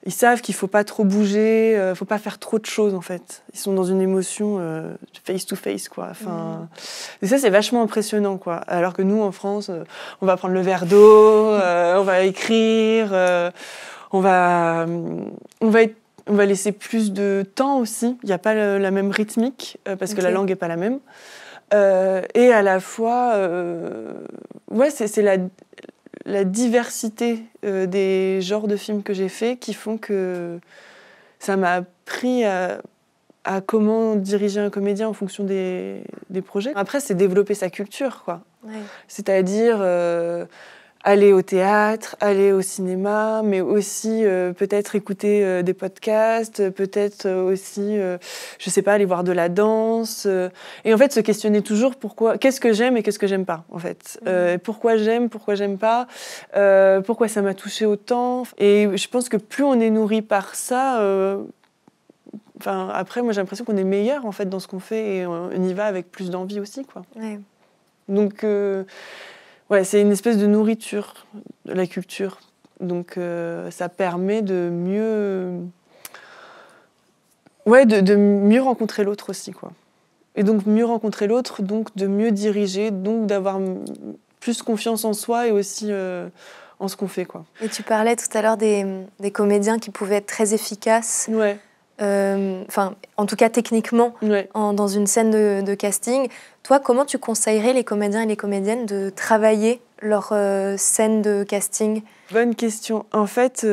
ils savent qu'il ne faut pas trop bouger, il ne faut pas faire trop de choses, en fait. Ils sont dans une émotion face to face, quoi. Enfin, et ça, c'est vachement impressionnant, quoi. Alors que nous, en France, on va prendre le verre d'eau, on va écrire, on va laisser plus de temps aussi. Il n'y a pas la même rythmique, parce que la langue n'est pas la même. Et à la fois, c'est la diversité des genres de films que j'ai faits qui font que ça m'a appris à comment diriger un comédien en fonction des projets. Après, c'est développer sa culture, quoi. Ouais. C'est-à-dire aller au théâtre, aller au cinéma, mais aussi peut-être écouter des podcasts, peut-être aussi, je sais pas, aller voir de la danse. Et en fait, se questionner toujours qu'est-ce que j'aime et qu'est-ce que j'aime pas, en fait. Pourquoi j'aime pas, pourquoi ça m'a touché autant. Et je pense que plus on est nourri par ça, après, moi, j'ai l'impression qu'on est meilleur, en fait, dans ce qu'on fait, et on y va avec plus d'envie aussi, quoi. Ouais. Donc... c'est une espèce de nourriture de la culture. Donc, ça permet de mieux... de mieux rencontrer l'autre aussi, quoi. Et donc, mieux rencontrer l'autre, donc de mieux diriger, donc d'avoir plus confiance en soi et aussi en ce qu'on fait, quoi. Et tu parlais tout à l'heure des comédiens qui pouvaient être très efficaces. Ouais. En tout cas techniquement, dans une scène de casting. Toi, comment tu conseillerais les comédiens et les comédiennes de travailler leur scène de casting? Bonne question. En fait,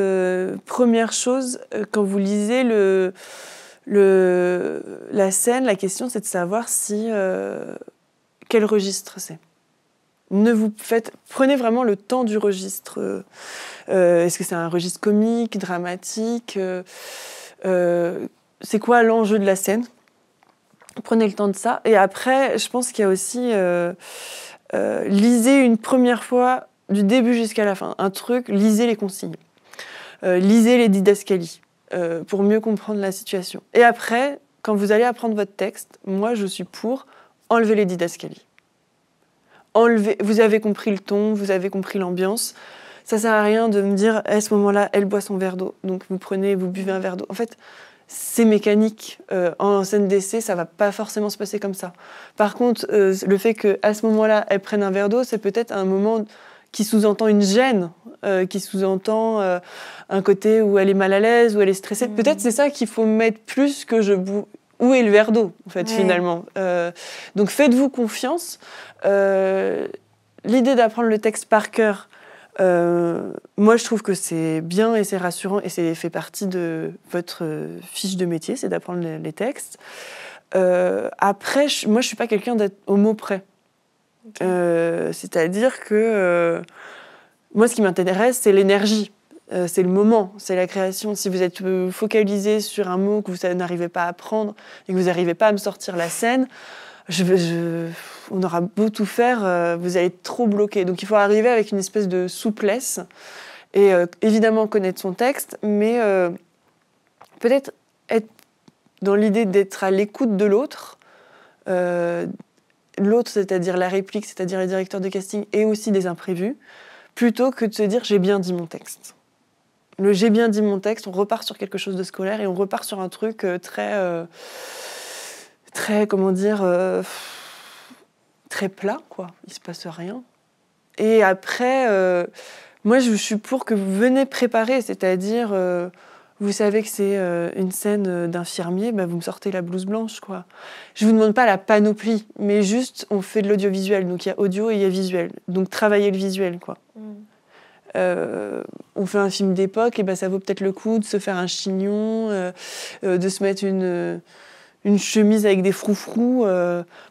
première chose, quand vous lisez la scène, la question, c'est de savoir quel registre c'est. Prenez vraiment le temps du registre. Est-ce que c'est un registre comique, dramatique? C'est quoi l'enjeu de la scène? Prenez le temps de ça. Et après, je pense qu'il y a aussi lisez une première fois du début jusqu'à la fin un truc, lisez les consignes, lisez les didascalies pour mieux comprendre la situation. Et après, quand vous allez apprendre votre texte, moi je suis pour enlever les didascalies. Vous avez compris le ton, vous avez compris l'ambiance. Ça sert à rien de me dire, à ce moment-là, elle boit son verre d'eau. Donc vous buvez un verre d'eau. En fait, c'est mécanique. En scène d'essai, ça va pas forcément se passer comme ça. Par contre, le fait qu'à ce moment-là, elle prenne un verre d'eau, c'est peut-être un moment qui sous-entend une gêne, qui sous-entend un côté où elle est mal à l'aise, où elle est stressée. Peut-être c'est ça qu'il faut mettre plus que je bois. Où est le verre d'eau, en fait, finalement. Donc faites-vous confiance. L'idée d'apprendre le texte par cœur, moi, je trouve que c'est bien et c'est rassurant et c'est fait partie de votre fiche de métier, c'est d'apprendre les textes. Après, moi, je suis pas quelqu'un d'être au mot près. C'est-à-dire que moi, ce qui m'intéresse, c'est l'énergie, c'est le moment, c'est la création. Si vous êtes focalisé sur un mot que vous n'arrivez pas à prendre et que vous n'arrivez pas à me sortir la scène, on aura beau tout faire, vous allez être trop bloqué. Donc il faut arriver avec une espèce de souplesse et évidemment connaître son texte, mais peut-être être dans l'idée d'être à l'écoute de l'autre. L'autre, c'est-à-dire la réplique, c'est-à-dire les directeurs de casting et aussi des imprévus, plutôt que de se dire j'ai bien dit mon texte. Le j'ai bien dit mon texte, on repart sur quelque chose de scolaire et on repart sur un truc très, comment dire, très plat, quoi. Il se passe rien. Et après, moi, je suis pour que vous venez préparer, c'est-à-dire, vous savez que c'est une scène d'infirmier, bah, vous me sortez la blouse blanche, quoi. Je vous demande pas la panoplie, mais juste, on fait de l'audiovisuel, donc il y a audio et il y a visuel. Donc travaillez le visuel, quoi. On fait un film d'époque, et ben ça vaut peut-être le coup de se faire un chignon, de se mettre une chemise avec des froufrous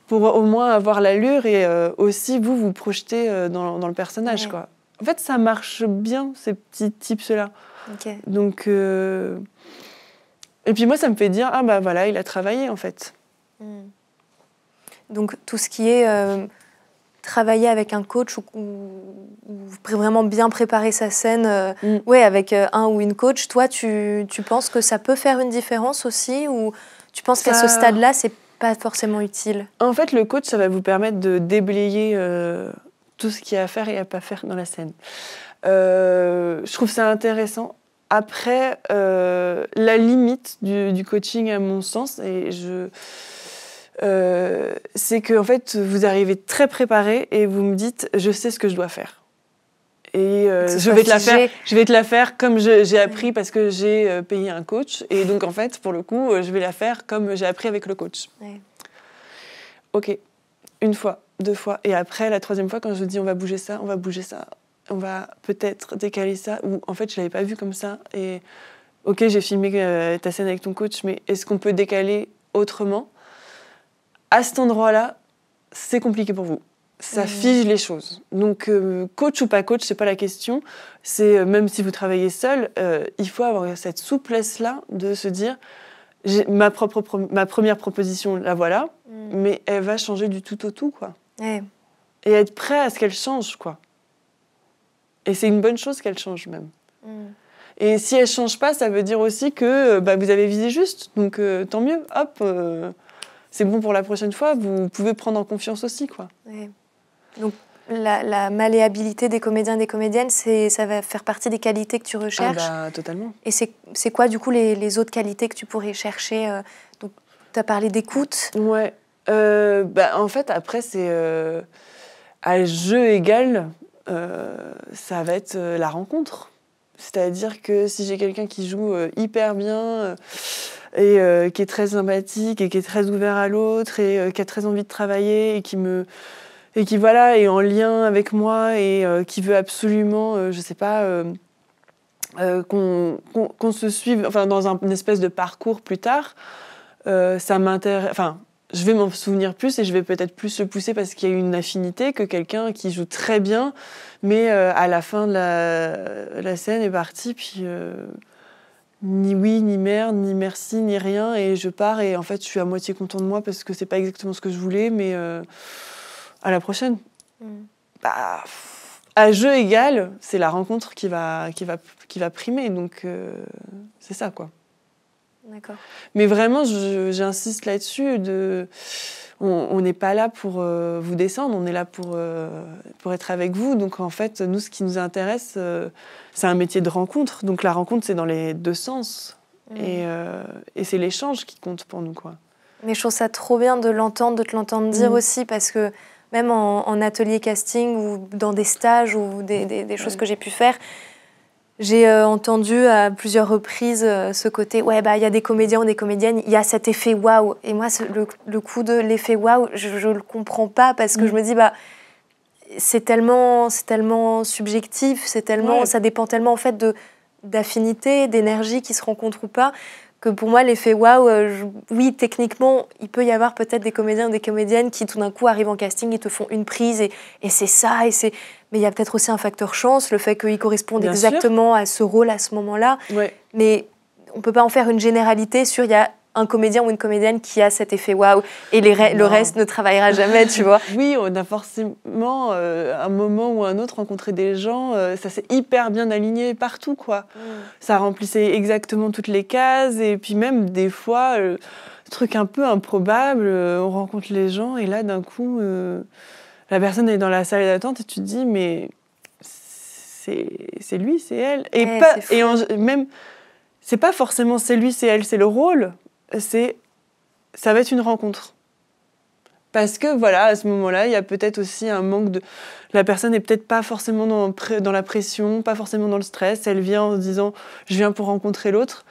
pour au moins avoir l'allure et aussi vous projeter dans le personnage, quoi. En fait, ça marche bien, ces petits tips-là. Okay. Donc, et puis moi, ça me fait dire, ah bah voilà, il a travaillé, en fait. Donc, tout ce qui est travailler avec un coach ou vraiment bien préparer sa scène ouais, avec un ou une coach, toi, tu penses que ça peut faire une différence aussi ou tu penses qu'à ce stade-là, c'est pas forcément utile? En fait, le coach, ça va vous permettre de déblayer tout ce qu'il y a à faire et à pas faire dans la scène. Je trouve ça intéressant. Après, la limite du coaching, à mon sens, c'est que en fait, vous arrivez très préparé et vous me dites, je sais ce que je dois faire. Et je vais te la faire comme j'ai appris parce que j'ai payé un coach. Et donc, en fait, pour le coup, je vais la faire comme j'ai appris avec le coach. Ouais. OK. Une fois, 2 fois. Et après, la 3e fois, quand je dis on va bouger ça, on va peut-être décaler ça. Ou en fait, je ne l'avais pas vu comme ça. Et OK, j'ai filmé ta scène avec ton coach, mais est-ce qu'on peut décaler autrement? À cet endroit-là, c'est compliqué pour vous. Ça fige les choses. Donc, coach ou pas coach, c'est pas la question. C'est même si vous travaillez seul, il faut avoir cette souplesse-là de se dire ma première proposition, la voilà, mais elle va changer du tout au tout, quoi. Et être prêt à ce qu'elle change, quoi. Et c'est une bonne chose qu'elle change, même. Et si elle change pas, ça veut dire aussi que vous avez visé juste. Donc, tant mieux. Hop, c'est bon pour la prochaine fois. Vous pouvez prendre en confiance aussi, quoi. Donc, la malléabilité des comédiens et des comédiennes, ça va faire partie des qualités que tu recherches. Totalement. Et c'est quoi, du coup, les autres qualités que tu pourrais chercher? Donc, tu as parlé d'écoute. Ouais. En fait, après, c'est à jeu égal, ça va être la rencontre. C'est-à-dire que si j'ai quelqu'un qui joue hyper bien et qui est très sympathique et qui est très ouvert à l'autre et qui a très envie de travailler et qui voilà, est en lien avec moi et qui veut absolument, je sais pas, qu'on se suive, enfin dans une espèce de parcours plus tard, ça m'intéresse. Enfin, je vais m'en souvenir plus et je vais peut-être plus le pousser parce qu'il y a une affinité que quelqu'un qui joue très bien, mais à la fin de la scène est parti, puis ni oui, ni merde, ni merci, ni rien, et je pars et en fait je suis à moitié content de moi parce que c'est pas exactement ce que je voulais, mais à la prochaine. À jeu égal, c'est la rencontre qui va primer, donc c'est ça, quoi. D'accord. Mais vraiment, j'insiste là-dessus, on n'est pas là pour vous descendre, on est là pour être avec vous. Donc en fait, nous, ce qui nous intéresse, c'est un métier de rencontre. Donc la rencontre, c'est dans les deux sens. Et c'est l'échange qui compte pour nous, quoi. Mais je trouve ça trop bien de l'entendre, de te l'entendre dire aussi, parce que même en atelier casting ou dans des stages ou des choses que j'ai pu faire, j'ai entendu à plusieurs reprises ce côté, ouais, bah, il y a des comédiens ou des comédiennes, il y a cet effet waouh. Et moi, le coup de l'effet waouh, je le comprends pas parce que je me dis, bah, c'est tellement subjectif, ça dépend tellement en fait d'affinité, d'énergie qui se rencontrent ou pas, que pour moi, l'effet waouh, oui, techniquement, il peut y avoir peut-être des comédiens ou des comédiennes qui tout d'un coup arrivent en casting, ils te font une prise et c'est ça, mais il y a peut-être aussi un facteur chance, le fait qu'ils correspondent exactement à ce rôle à ce moment-là. Ouais. Mais on ne peut pas en faire une généralité sur il y a un comédien ou une comédienne qui a cet effet waouh et le reste ne travaillera jamais, tu vois. Oui, on a forcément un moment ou un autre rencontré des gens, ça s'est hyper bien aligné partout, quoi. Ça remplissait exactement toutes les cases et puis même des fois, truc un peu improbable, on rencontre les gens et là d'un coup, la personne est dans la salle d'attente et tu te dis mais c'est lui, c'est elle. Et même, c'est pas forcément c'est lui, c'est elle, c'est le rôle. Ça va être une rencontre. Parce que voilà, à ce moment-là, il y a peut-être aussi un manque de... La personne n'est peut-être pas forcément dans la pression, pas forcément dans le stress. Elle vient en se disant, je viens pour rencontrer l'autre.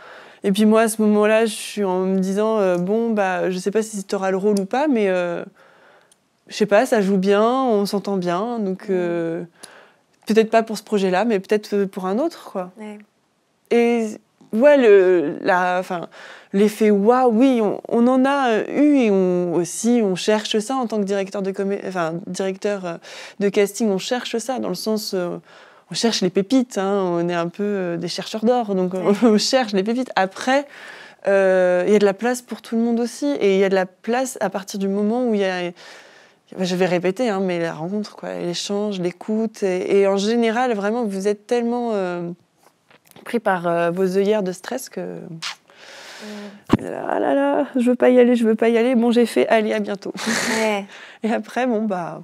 Et puis moi, à ce moment-là, je suis en me disant, bon, bah, je sais pas si tu auras le rôle ou pas, mais je sais pas, ça joue bien, on s'entend bien. Donc peut-être pas pour ce projet-là, mais peut-être pour un autre, quoi. Ouais. Et ouais, l'effet waouh, oui, on en a eu et on cherche ça en tant que directeur de casting, on cherche ça dans le sens, on cherche les pépites, hein, on est un peu des chercheurs d'or, donc on cherche les pépites. Après, il y a de la place pour tout le monde aussi et il y a de la place à partir du moment où il y a... Je vais répéter, hein, mais la rencontre, quoi, l'échange, l'écoute et en général, vraiment, vous êtes tellement... pris par vos œillères de stress que ah là là, je veux pas y aller, bon j'ai fait, allez à bientôt. Ouais. Et après bon bah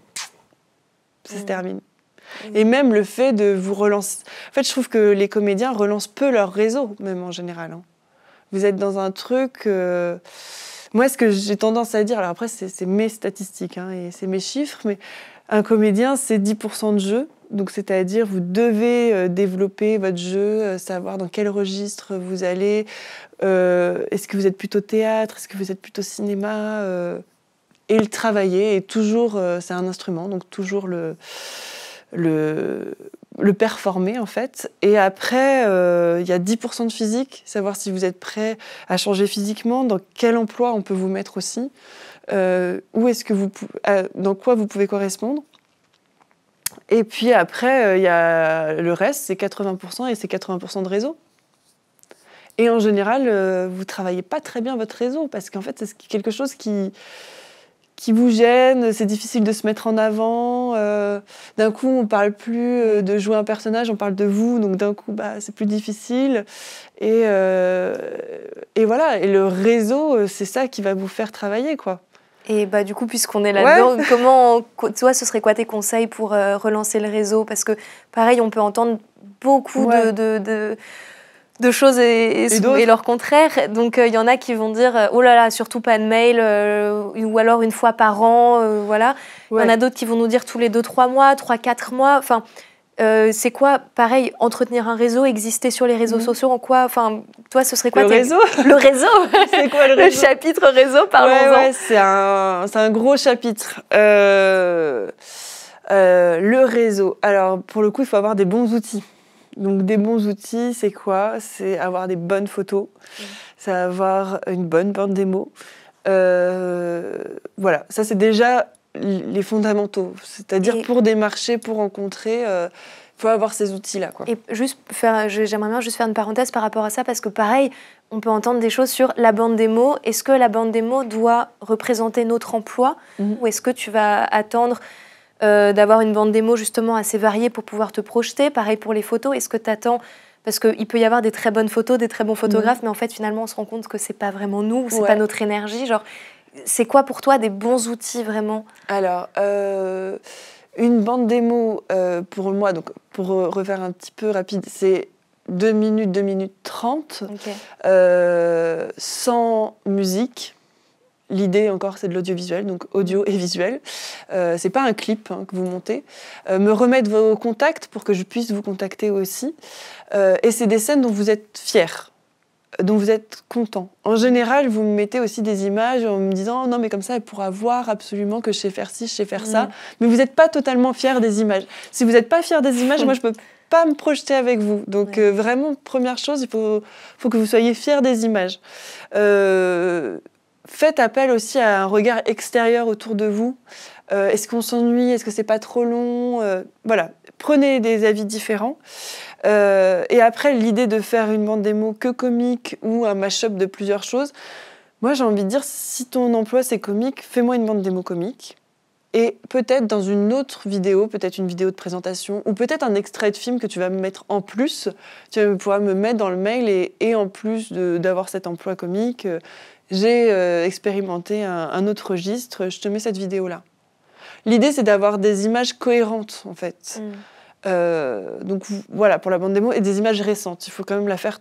ça se termine. Et même le fait de vous relancer, en fait je trouve que les comédiens relancent peu leur réseau même en général. Hein. Vous êtes dans un truc, moi ce que j'ai tendance à dire, alors après c'est mes statistiques hein, et c'est mes chiffres, mais un comédien c'est 10% de jeu. Donc, c'est-à-dire, vous devez développer votre jeu, savoir dans quel registre vous allez. Est-ce que vous êtes plutôt théâtre? Est-ce que vous êtes plutôt cinéma? Et le travailler. Et toujours, c'est un instrument, donc toujours le performer, en fait. Et après, il y a 10% de physique, savoir si vous êtes prêt à changer physiquement, dans quel emploi on peut vous mettre aussi, où est-ce que dans quoi vous pouvez correspondre. Et puis après, il y a le reste, c'est 80% et c'est 80% de réseau. Et en général, vous ne travaillez pas très bien votre réseau parce qu'en fait, c'est quelque chose qui vous gêne, c'est difficile de se mettre en avant. D'un coup, on ne parle plus de jouer un personnage, on parle de vous, donc d'un coup, bah, c'est plus difficile. Et voilà, et le réseau, c'est ça qui va vous faire travailler, quoi. Et bah, du coup, puisqu'on est là-dedans, toi, ce serait quoi tes conseils pour relancer le réseau? Parce que, pareil, on peut entendre beaucoup de choses et leur contraire. Donc, il y en a qui vont dire « Oh là là, surtout pas de mail, ou alors une fois par an, voilà. » Il y en a d'autres qui vont nous dire tous les 2-3 mois, 3-4 mois. Enfin, c'est quoi, pareil, entretenir un réseau, exister sur les réseaux sociaux, en quoi, enfin, toi, ce serait quoi le réseau? Le réseau. C'est quoi le réseau? Le chapitre réseau, parlons-en. Ouais, c'est un gros chapitre. Le réseau. Alors, pour le coup, il faut avoir des bons outils. Donc, des bons outils, c'est quoi? C'est avoir des bonnes photos, c'est avoir une bonne bande démo. Voilà, ça, c'est déjà les fondamentaux. C'est-à-dire, pour démarcher, pour rencontrer... faut avoir ces outils-là, quoi. Et j'aimerais bien juste faire une parenthèse par rapport à ça, parce que pareil, on peut entendre des choses sur la bande démo. Est-ce que la bande démo doit représenter notre emploi, ou est-ce que tu vas attendre d'avoir une bande démo justement assez variée pour pouvoir te projeter? Pareil pour les photos, est-ce que tu attends Parce qu'il peut y avoir des très bonnes photos, des très bons photographes, mais en fait, finalement, on se rend compte que c'est pas vraiment nous, c'est pas notre énergie. Genre, c'est quoi pour toi des bons outils vraiment? Alors, une bande démo, pour moi, donc pour refaire un petit peu rapide, c'est 2 minutes 30, sans musique. L'idée encore, c'est de l'audiovisuel, donc audio et visuel. C'est pas un clip que vous montez. Me remettre vos contacts pour que je puisse vous contacter aussi. Et c'est des scènes dont vous êtes fiers, dont vous êtes content. En général, vous me mettez aussi des images en me disant non mais comme ça elle pourra voir absolument que je sais faire ci, je sais faire ça. Mais vous n'êtes pas totalement fiers des images. Si vous n'êtes pas fiers des images, moi je peux pas me projeter avec vous. Donc vraiment, première chose, il faut que vous soyez fiers des images. Faites appel aussi à un regard extérieur autour de vous. Est-ce qu'on s'ennuie? Est-ce que c'est pas trop long? Voilà, prenez des avis différents. Et après, l'idée de faire une bande démo que comique ou un mash-up de plusieurs choses, moi j'ai envie de dire, si ton emploi c'est comique, fais-moi une bande démo comique. Et peut-être dans une autre vidéo, peut-être une vidéo de présentation, ou peut-être un extrait de film que tu vas me mettre en plus, tu vas pouvoir me mettre dans le mail et en plus d'avoir cet emploi comique, j'ai expérimenté un autre registre, je te mets cette vidéo-là. L'idée, c'est d'avoir des images cohérentes, en fait. Donc voilà, pour la bande démo, et des images récentes. Il faut quand même la faire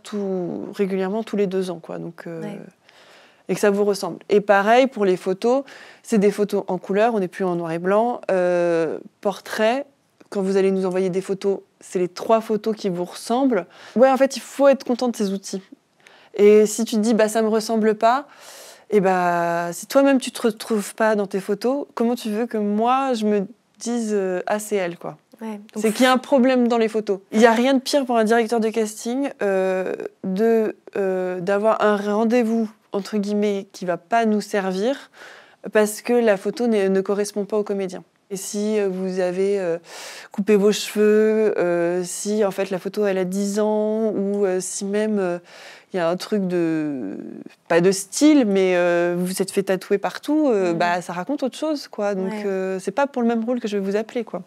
régulièrement, tous les 2 ans, quoi. Donc, et que ça vous ressemble. Et pareil, pour les photos, c'est des photos en couleur, on n'est plus en noir et blanc. Portrait, quand vous allez nous envoyer des photos, c'est les 3 photos qui vous ressemblent. Ouais, en fait, il faut être content de ces outils. Et si tu te dis, ça me ressemble pas, et si toi-même tu te retrouves pas dans tes photos, comment tu veux que moi je me dise c'est elle, quoi. C'est qu'il y a un problème dans les photos. Il n'y a rien de pire pour un directeur de casting d'avoir un rendez-vous entre guillemets qui va pas nous servir parce que la photo ne correspond pas au comédien. Et si vous avez coupé vos cheveux, si en fait la photo elle a 10 ans, ou si même il y a un truc pas de style, mais vous vous êtes fait tatouer partout, ça raconte autre chose, quoi. Donc c'est pas pour le même rôle que je vais vous appeler, quoi.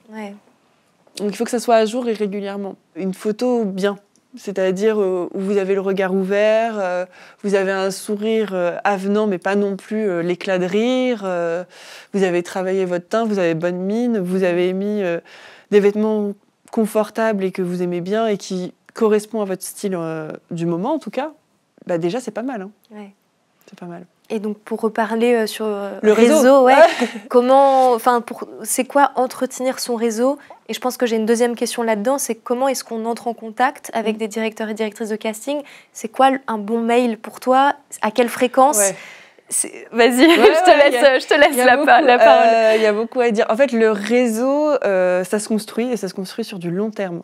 Donc il faut que ça soit à jour et régulièrement. Une photo bien, c'est-à-dire où vous avez le regard ouvert, vous avez un sourire avenant, mais pas non plus l'éclat de rire, vous avez travaillé votre teint, vous avez bonne mine, vous avez mis des vêtements confortables et que vous aimez bien et qui correspondent à votre style du moment, en tout cas, déjà, c'est pas mal. Hein. C'est pas mal. Et donc, pour reparler sur le réseau, c'est quoi entretenir son réseau? Et je pense que j'ai une deuxième question là-dedans, c'est comment est-ce qu'on entre en contact avec des directeurs et directrices de casting? C'est quoi un bon mail pour toi? À quelle fréquence? Vas-y, je te laisse la parole. Il y a beaucoup à dire. En fait, le réseau, ça se construit, et ça se construit sur du long terme.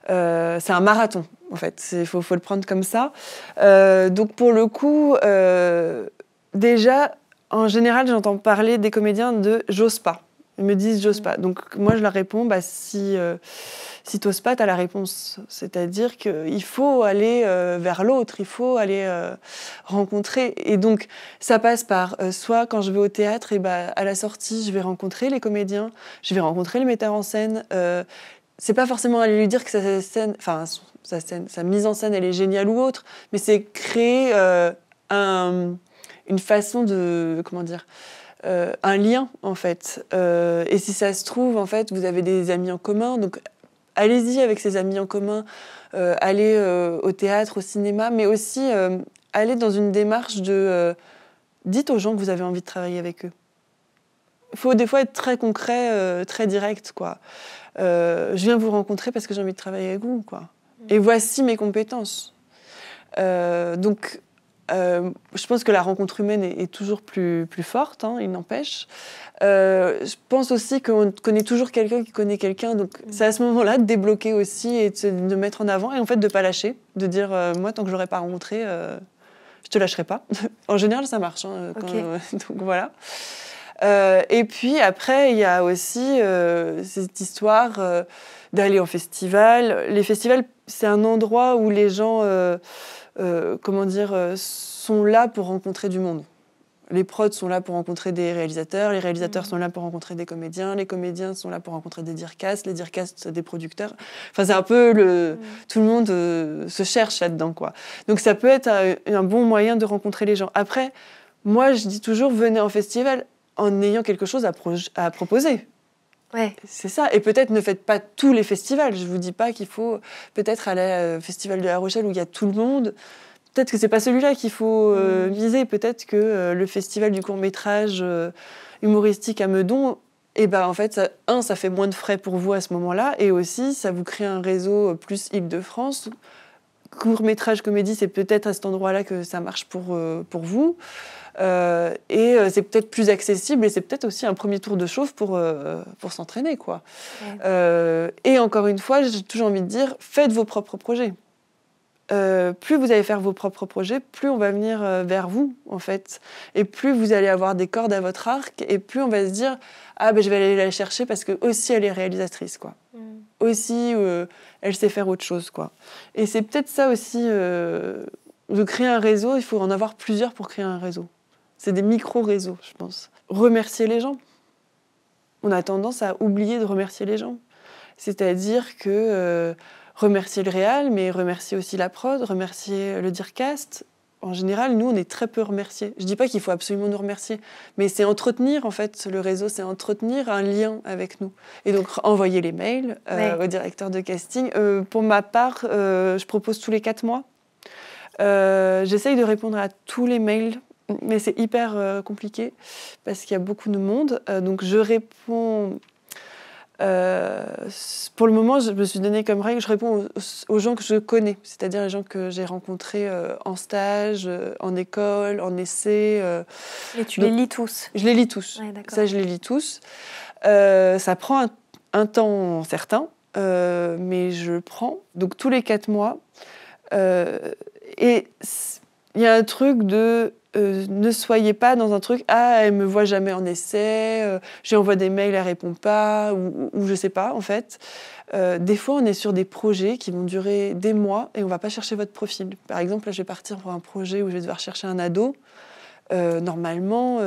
C'est un marathon, en fait. Il faut le prendre comme ça. Donc, pour le coup, déjà, en général, j'entends parler des comédiens de « j'ose pas ». Ils me disent « j'ose pas ». Donc, moi, je leur réponds si t'oses pas, t'as la réponse. C'est-à-dire qu'il faut aller vers l'autre, il faut aller rencontrer. Et donc, ça passe par soit quand je vais au théâtre, à la sortie, je vais rencontrer les comédiens, je vais rencontrer le metteur en scène. C'est pas forcément aller lui dire que sa mise en scène, elle est géniale ou autre, mais c'est créer une façon de, un lien, en fait. Et si ça se trouve, en fait, vous avez des amis en commun, donc allez-y avec ces amis en commun, allez au théâtre, au cinéma, mais aussi allez dans une démarche de... dites aux gens que vous avez envie de travailler avec eux. Il faut des fois être très concret, très direct, quoi. Je viens vous rencontrer parce que j'ai envie de travailler avec vous, quoi. Et voici mes compétences. Donc, je pense que la rencontre humaine est toujours plus forte, hein, il n'empêche. Je pense aussi qu'on connaît toujours quelqu'un qui connaît quelqu'un, donc c'est à ce moment-là de débloquer aussi et de mettre en avant, et en fait de ne pas lâcher, de dire moi, tant que je ne l'aurai pas rencontré, je ne te lâcherai pas. En général, ça marche. Hein, donc voilà. Et puis après, il y a aussi cette histoire d'aller en festival. Les festivals, c'est un endroit où les gens sont là pour rencontrer du monde. Les prods sont là pour rencontrer des réalisateurs, les réalisateurs sont là pour rencontrer des comédiens, les comédiens sont là pour rencontrer des dircastes, les dircastes des producteurs. Enfin, c'est un peu tout le monde se cherche là-dedans, quoi. Donc ça peut être un bon moyen de rencontrer les gens. Après, moi, je dis toujours, venez en festival en ayant quelque chose à proposer. Ouais. C'est ça. Et peut-être ne faites pas tous les festivals. Je ne vous dis pas qu'il faut peut-être aller au Festival de La Rochelle où il y a tout le monde. Peut-être que c'est pas celui-là qu'il faut viser. Peut-être que le festival du court-métrage humoristique à Meudon, en fait, ça fait moins de frais pour vous à ce moment-là. Et aussi, ça vous crée un réseau plus Île-de-France. Court-métrage comédie, c'est peut-être à cet endroit-là que ça marche pour vous. Et c'est peut-être plus accessible et c'est peut-être aussi un premier tour de chauffe pour s'entraîner, quoi. Ouais. Et encore une fois, j'ai toujours envie de dire, faites vos propres projets. Plus vous allez faire vos propres projets, plus on va venir vers vous, en fait. Et plus vous allez avoir des cordes à votre arc, et plus on va se dire « Ah, je vais aller la chercher parce que aussi elle est réalisatrice, quoi. Aussi, elle sait faire autre chose, quoi. » Et c'est peut-être ça aussi, de créer un réseau, il faut en avoir plusieurs pour créer un réseau. C'est des micro-réseaux, je pense. Remercier les gens. On a tendance à oublier de remercier les gens. C'est-à-dire que... remercier le réal, mais remercier aussi la prod, remercier le dircast. En général, nous, on est très peu remerciés. Je ne dis pas qu'il faut absolument nous remercier, mais c'est entretenir, en fait, le réseau, c'est entretenir un lien avec nous. Et donc, envoyer les mails au directeur de casting. Pour ma part, je propose tous les 4 mois. J'essaye de répondre à tous les mails, mais c'est hyper compliqué, parce qu'il y a beaucoup de monde. Donc, je réponds... pour le moment, je me suis donné comme règle, je réponds aux gens que je connais, c'est-à-dire les gens que j'ai rencontrés en stage, en école, en essai. Et tu les lis tous? Je les lis tous. Ouais, ça, je les lis tous. Ça prend un temps certain, mais je prends. Donc, tous les 4 mois. Et il y a un truc de... ne soyez pas dans un truc « Ah, elle me voit jamais en essai, j'envoie des mails, elle répond pas » ou je sais pas, en fait. Des fois, on est sur des projets qui vont durer des mois et on va pas chercher votre profil. Par exemple, là, je vais partir pour un projet où je vais devoir chercher un ado. Normalement,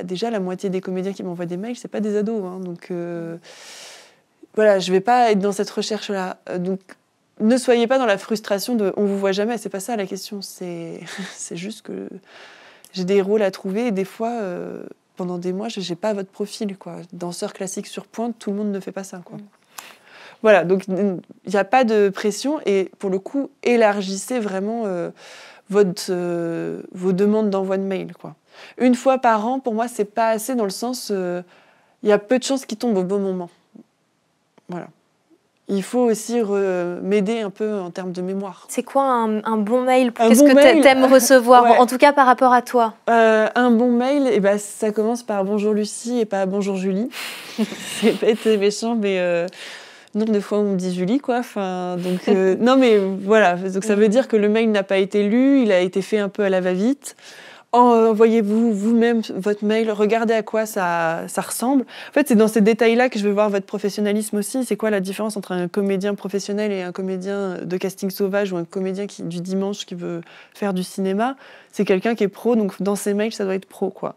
déjà, la moitié des comédiens qui m'envoient des mails, c'est pas des ados. Hein, donc, voilà, je vais pas être dans cette recherche-là. Donc, ne soyez pas dans la frustration de « on vous voit jamais », c'est pas ça la question. C'est juste que... j'ai des rôles à trouver et des fois, pendant des mois, je n'ai pas votre profil, quoi. Danseur classique sur pointe, tout le monde ne fait pas ça, quoi. Voilà, donc il n'y a pas de pression et pour le coup, élargissez vraiment vos demandes d'envoi de mail, quoi. Une fois par an, pour moi, c'est pas assez dans le sens, il y a peu de chances qu'ils tombent au bon moment. Voilà. Il faut aussi m'aider un peu en termes de mémoire. C'est quoi un bon mail? Qu'est-ce que tu aimes recevoir, en tout cas par rapport à toi? Un bon mail, ça commence par « Bonjour Lucie » et pas « Bonjour Julie ». C'est bête et méchant, mais nombre de fois on me dit Julie, quoi. Donc, non, mais voilà. Donc, ça veut dire que le mail n'a pas été lu, il a été fait un peu à la va-vite. Envoyez-vous vous-même votre mail, regardez à quoi ça ressemble. En fait, c'est dans ces détails-là que je veux voir votre professionnalisme aussi. C'est quoi la différence entre un comédien professionnel et un comédien de casting sauvage ou un comédien du dimanche qui veut faire du cinéma? C'est quelqu'un qui est pro, donc dans ses mails, ça doit être pro, quoi.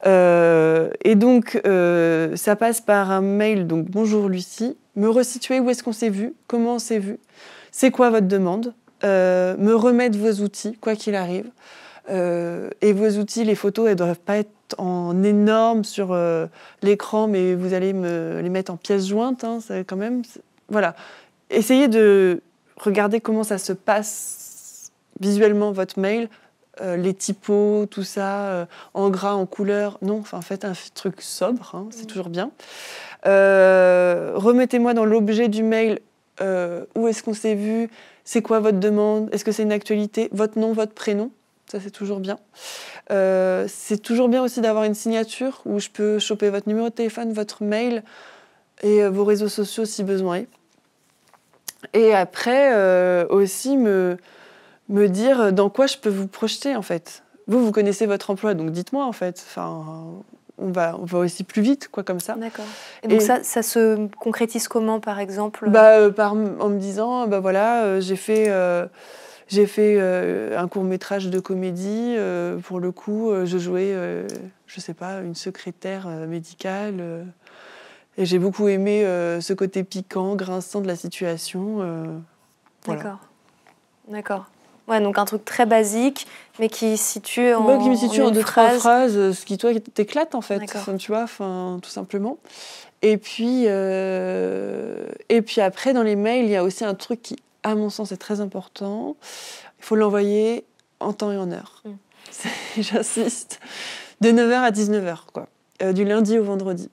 Et donc, ça passe par un mail, donc « Bonjour Lucie », me resituer où est-ce qu'on s'est vu, comment on s'est vu, c'est quoi votre demande, me remettre vos outils, quoi qu'il arrive. Et vos outils, les photos, elles ne doivent pas être en énorme sur l'écran, mais vous allez me les mettre en pièces jointes, hein, quand même. Voilà. Essayez de regarder comment ça se passe visuellement, votre mail, les typos, tout ça, en gras, en couleur. Non, faites un truc sobre, hein, c'est toujours bien. Remettez-moi dans l'objet du mail où est-ce qu'on s'est vu, c'est quoi votre demande, est-ce que c'est une actualité, votre nom, votre prénom. Ça, c'est toujours bien. C'est toujours bien aussi d'avoir une signature où je peux choper votre numéro de téléphone, votre mail et vos réseaux sociaux si besoin est. Et après, aussi me dire dans quoi je peux vous projeter, en fait. Vous connaissez votre emploi, donc dites-moi, en fait. On va aussi plus vite, quoi, comme ça. D'accord. Et donc ça se concrétise comment, par exemple? En me disant, voilà, j'ai J'ai fait un court-métrage de comédie. Pour le coup, je jouais, je sais pas, une secrétaire médicale. Et j'ai beaucoup aimé ce côté piquant, grinçant de la situation. Voilà. D'accord. D'accord. Ouais, donc un truc très basique, mais qui se situe en, Qui me situe en une 2-3 phrase. phrases, ce qui, toi, t'éclate, en fait. D'accord. Tu vois, tout simplement. Et puis après, dans les mails, il y a aussi un truc qui, à mon sens, est très important. Il faut l'envoyer en temps et en heure. J'insiste. De 9h à 19h, quoi. Du lundi au vendredi.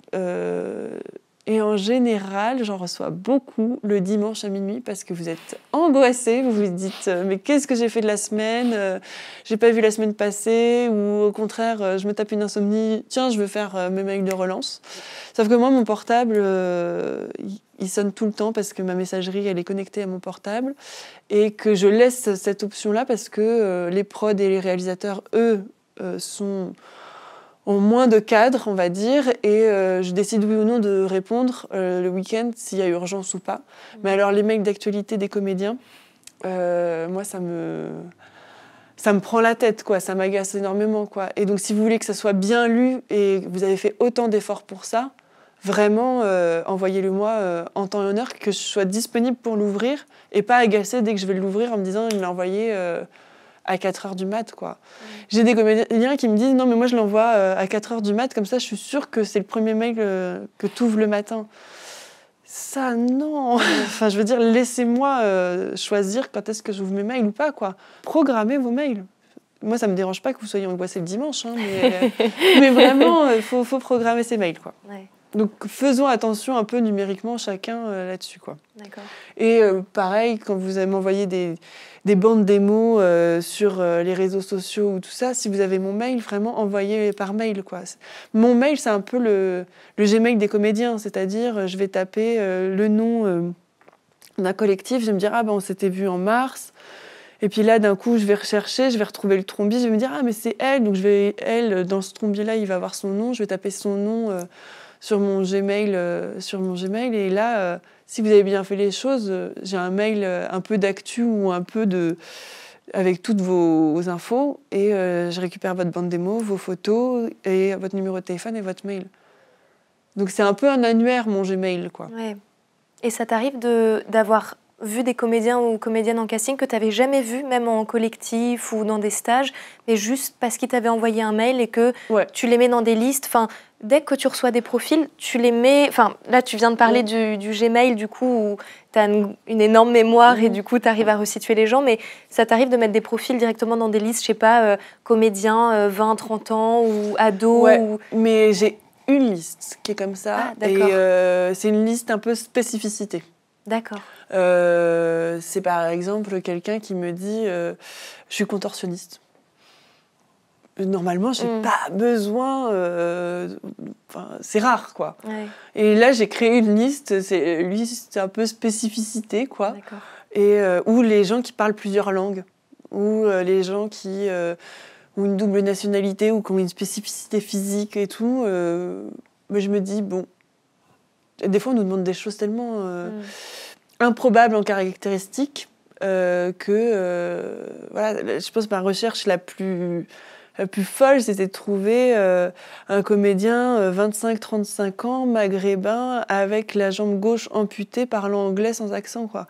Et en général, j'en reçois beaucoup le dimanche à minuit parce que vous êtes angoissés, vous vous dites mais qu'est-ce que j'ai fait de la semaine, j'ai pas vu la semaine passée, ou au contraire je me tape une insomnie, tiens je veux faire mes mails de relance. Sauf que moi mon portable il sonne tout le temps parce que ma messagerie elle est connectée à mon portable et que je laisse cette option là parce que les prods et les réalisateurs eux ont moins de cadres, on va dire, et je décide oui ou non de répondre le week-end s'il y a urgence ou pas. Mais alors, les mails d'actualité des comédiens, moi, ça me prend la tête, quoi. Ça m'agace énormément, quoi. Et donc, si vous voulez que ça soit bien lu et que vous avez fait autant d'efforts pour ça, vraiment, envoyez-le-moi en temps et en heure, que je sois disponible pour l'ouvrir et pas agacée dès que je vais l'ouvrir en me disant il l'a envoyé à 4h du mat, quoi. J'ai des comédiens qui me disent non mais moi je l'envoie à 4h du mat, comme ça je suis sûre que c'est le premier mail que tu ouvres le matin. Ça non. Enfin je veux dire, laissez-moi choisir quand est-ce que j'ouvre mes mails ou pas, quoi. Programmez vos mails. Moi ça me dérange pas que vous soyez angoissés le dimanche, hein, mais vraiment il faut programmer ses mails, quoi. Ouais. Donc faisons attention un peu numériquement chacun là-dessus, quoi. D'accord. Et pareil, quand vous m'envoyez des bandes démos sur les réseaux sociaux ou tout ça, si vous avez mon mail, vraiment envoyez par mail, quoi. Mon mail, c'est un peu le Gmail des comédiens, c'est-à-dire je vais taper le nom d'un collectif, je vais me dire ah ben on s'était vu en mars. Et puis là, d'un coup, je vais rechercher, je vais retrouver le trombier, je vais me dire ah mais c'est elle, donc elle dans ce trombier-là, il va avoir son nom, je vais taper son nom sur mon Gmail, et là, si vous avez bien fait les choses, j'ai un mail un peu d'actu ou un peu avec toutes vos infos, et je récupère votre bande démo, vos photos, et votre numéro de téléphone et votre mail. Donc c'est un peu un annuaire, mon Gmail, quoi. Ouais. Et ça t'arrive d'avoir vu des comédiens ou comédiennes en casting que tu n'avais jamais vu, même en collectif ou dans des stages, mais juste parce qu'ils t'avaient envoyé un mail et que tu les mets dans des listes. Enfin, dès que tu reçois des profils, tu les mets... Enfin, là, tu viens de parler du Gmail, du coup, où tu as une énorme mémoire et du coup, tu arrives à resituer les gens, mais ça t'arrive de mettre des profils directement dans des listes, je sais pas, comédiens 20, 30 ans ou ados mais j'ai une liste qui est comme ça, et c'est une liste un peu spécificité. D'accord. C'est par exemple quelqu'un qui me dit je suis contorsionniste. Normalement, j'ai pas besoin. C'est rare, quoi. Ouais. Et là, j'ai créé une liste. C'est une liste un peu spécificité, quoi. D'accord. Et où les gens qui parlent plusieurs langues, ou les gens qui ont une double nationalité ou qui ont une spécificité physique et tout. Mais je me dis bon. Des fois, on nous demande des choses tellement improbables en caractéristiques que voilà. Je pense que ma recherche la plus folle, c'était de trouver un comédien 25-35 ans, maghrébin, avec la jambe gauche amputée, parlant anglais sans accent, quoi.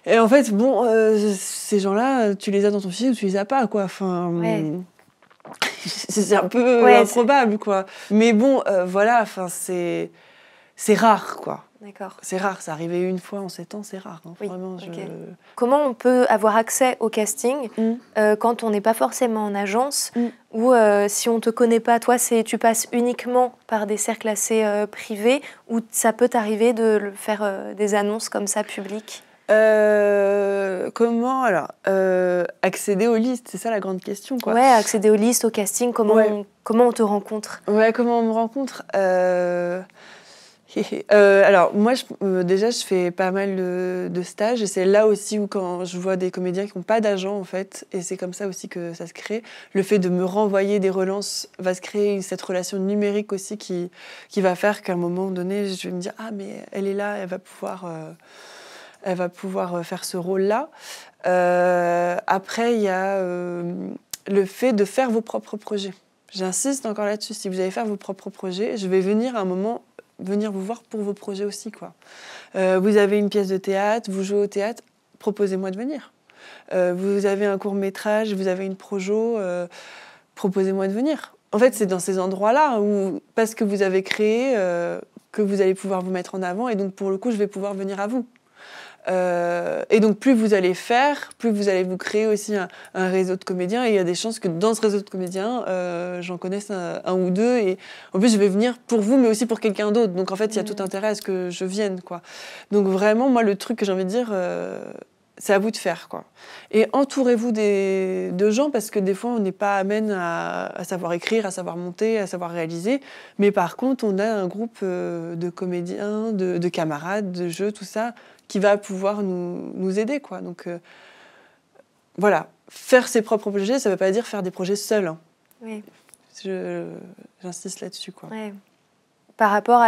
Et en fait, bon, ces gens-là, tu les as dans ton fichier ou tu les as pas, quoi. Enfin, c'est un peu improbable, quoi. Mais bon, voilà, enfin, c'est rare, quoi. D'accord. C'est rare, ça arrivait une fois en 7 ans, c'est rare. Hein, oui, vraiment, Comment on peut avoir accès au casting quand on n'est pas forcément en agence ou si on ne te connaît pas, toi, tu passes uniquement par des cercles assez privés ou ça peut t'arriver de faire des annonces comme ça publiques? Comment alors accéder aux listes, c'est ça la grande question, quoi. Ouais, accéder aux listes, au casting, comment on te rencontre? Ouais, comment on me rencontre alors moi déjà je fais pas mal de stages et c'est là aussi où quand je vois des comédiens qui n'ont pas d'agent en fait, et c'est comme ça aussi que ça se crée, le fait de me renvoyer des relances va se créer cette relation numérique aussi qui va faire qu'à un moment donné je vais me dire ah mais elle est là, elle va pouvoir elle va pouvoir faire ce rôle-là. Après, il y a le fait de faire vos propres projets. J'insiste encore là-dessus. Si vous allez faire vos propres projets, je vais venir à un moment venir vous voir pour vos projets aussi, quoi. Vous avez une pièce de théâtre, vous jouez au théâtre, proposez-moi de venir. Vous avez un court-métrage, vous avez une projo, proposez-moi de venir. En fait, c'est dans ces endroits-là où, parce que vous avez créé, que vous allez pouvoir vous mettre en avant, et donc pour le coup, je vais pouvoir venir à vous. Et donc, plus vous allez faire, plus vous allez vous créer aussi un réseau de comédiens. Et il y a des chances que dans ce réseau de comédiens, j'en connaisse un ou deux. Et en plus, je vais venir pour vous, mais aussi pour quelqu'un d'autre. Donc, en fait, il y a tout intérêt à ce que je vienne, quoi. Donc, vraiment, moi, le truc que j'ai envie de dire, c'est à vous de faire, quoi. Et entourez-vous de gens, parce que des fois, on n'est pas amène à savoir écrire, à savoir monter, à savoir réaliser. Mais par contre, on a un groupe de comédiens, de camarades, de jeux, tout ça, qui va pouvoir nous aider, quoi. Donc, voilà. Faire ses propres projets, ça ne veut pas dire faire des projets seuls. Hein. Oui. J'insiste là-dessus, quoi. Ouais. Par rapport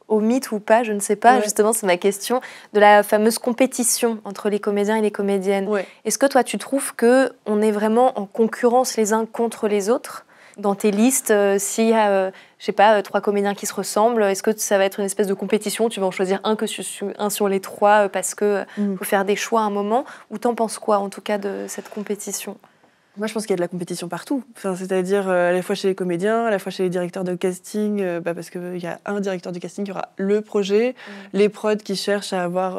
au mythe ou pas, je ne sais pas, ouais. Justement, c'est ma question, de la fameuse compétition entre les comédiens et les comédiennes. Ouais. Est-ce que toi, tu trouves qu'on est vraiment en concurrence les uns contre les autres ? Dans tes listes, s'il y a, je sais pas, 3 comédiens qui se ressemblent, est-ce que ça va être une espèce de compétition ? Tu vas en choisir un sur les 3 parce qu'il faut faire des choix à un moment ? Ou t'en penses quoi, en tout cas, de cette compétition ? Moi, je pense qu'il y a de la compétition partout. Enfin, c'est-à-dire à la fois chez les comédiens, à la fois chez les directeurs de casting, parce qu'il y a un directeur de casting qui aura le projet, les prods qui cherchent à avoir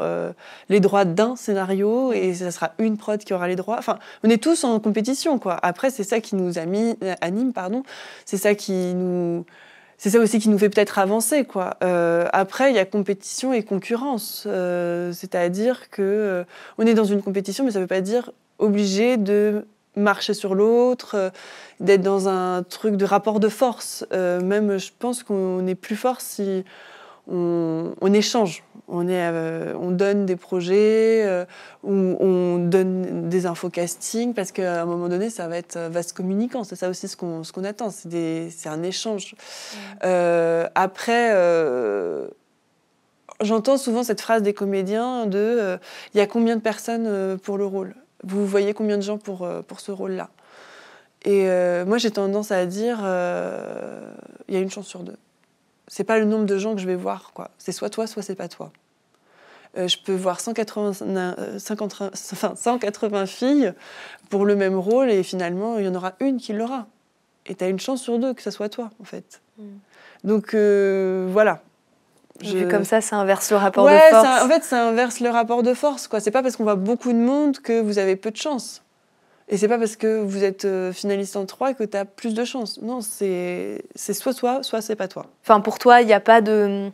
les droits d'un scénario, et ça sera une prod qui aura les droits. Enfin, on est tous en compétition, quoi. Après, c'est ça qui nous anime, pardon. C'est ça aussi qui nous fait peut-être avancer, quoi. Après, il y a compétition et concurrence. C'est-à-dire que on est dans une compétition, mais ça ne veut pas dire obligé de marcher sur l'autre, d'être dans un truc de rapport de force. Même, je pense qu'on est plus fort si on échange. On donne des projets, on donne des infos casting, parce qu'à un moment donné, ça va être vaste communicant. C'est ça aussi ce qu'on attend. C'est un échange. Après, j'entends souvent cette phrase des comédiens de « il y a combien de personnes pour le rôle ?» Vous voyez combien de gens pour ce rôle-là? Et moi, j'ai tendance à dire, il y a une chance sur 2. C'est pas le nombre de gens que je vais voir, quoi. C'est soit toi, soit c'est pas toi. Je peux voir 180 filles pour le même rôle, et finalement, il y en aura une qui l'aura. Et tu as une chance sur 2 que ça soit toi, en fait. Donc, voilà. Vu comme ça inverse le rapport de force. En fait, ça inverse le rapport de force, quoi. C'est pas parce qu'on voit beaucoup de monde que vous avez peu de chance. Et c'est pas parce que vous êtes finaliste en 3 que tu as plus de chance. Non, c'est soit toi, soit c'est pas toi. Enfin, pour toi, il n'y a pas de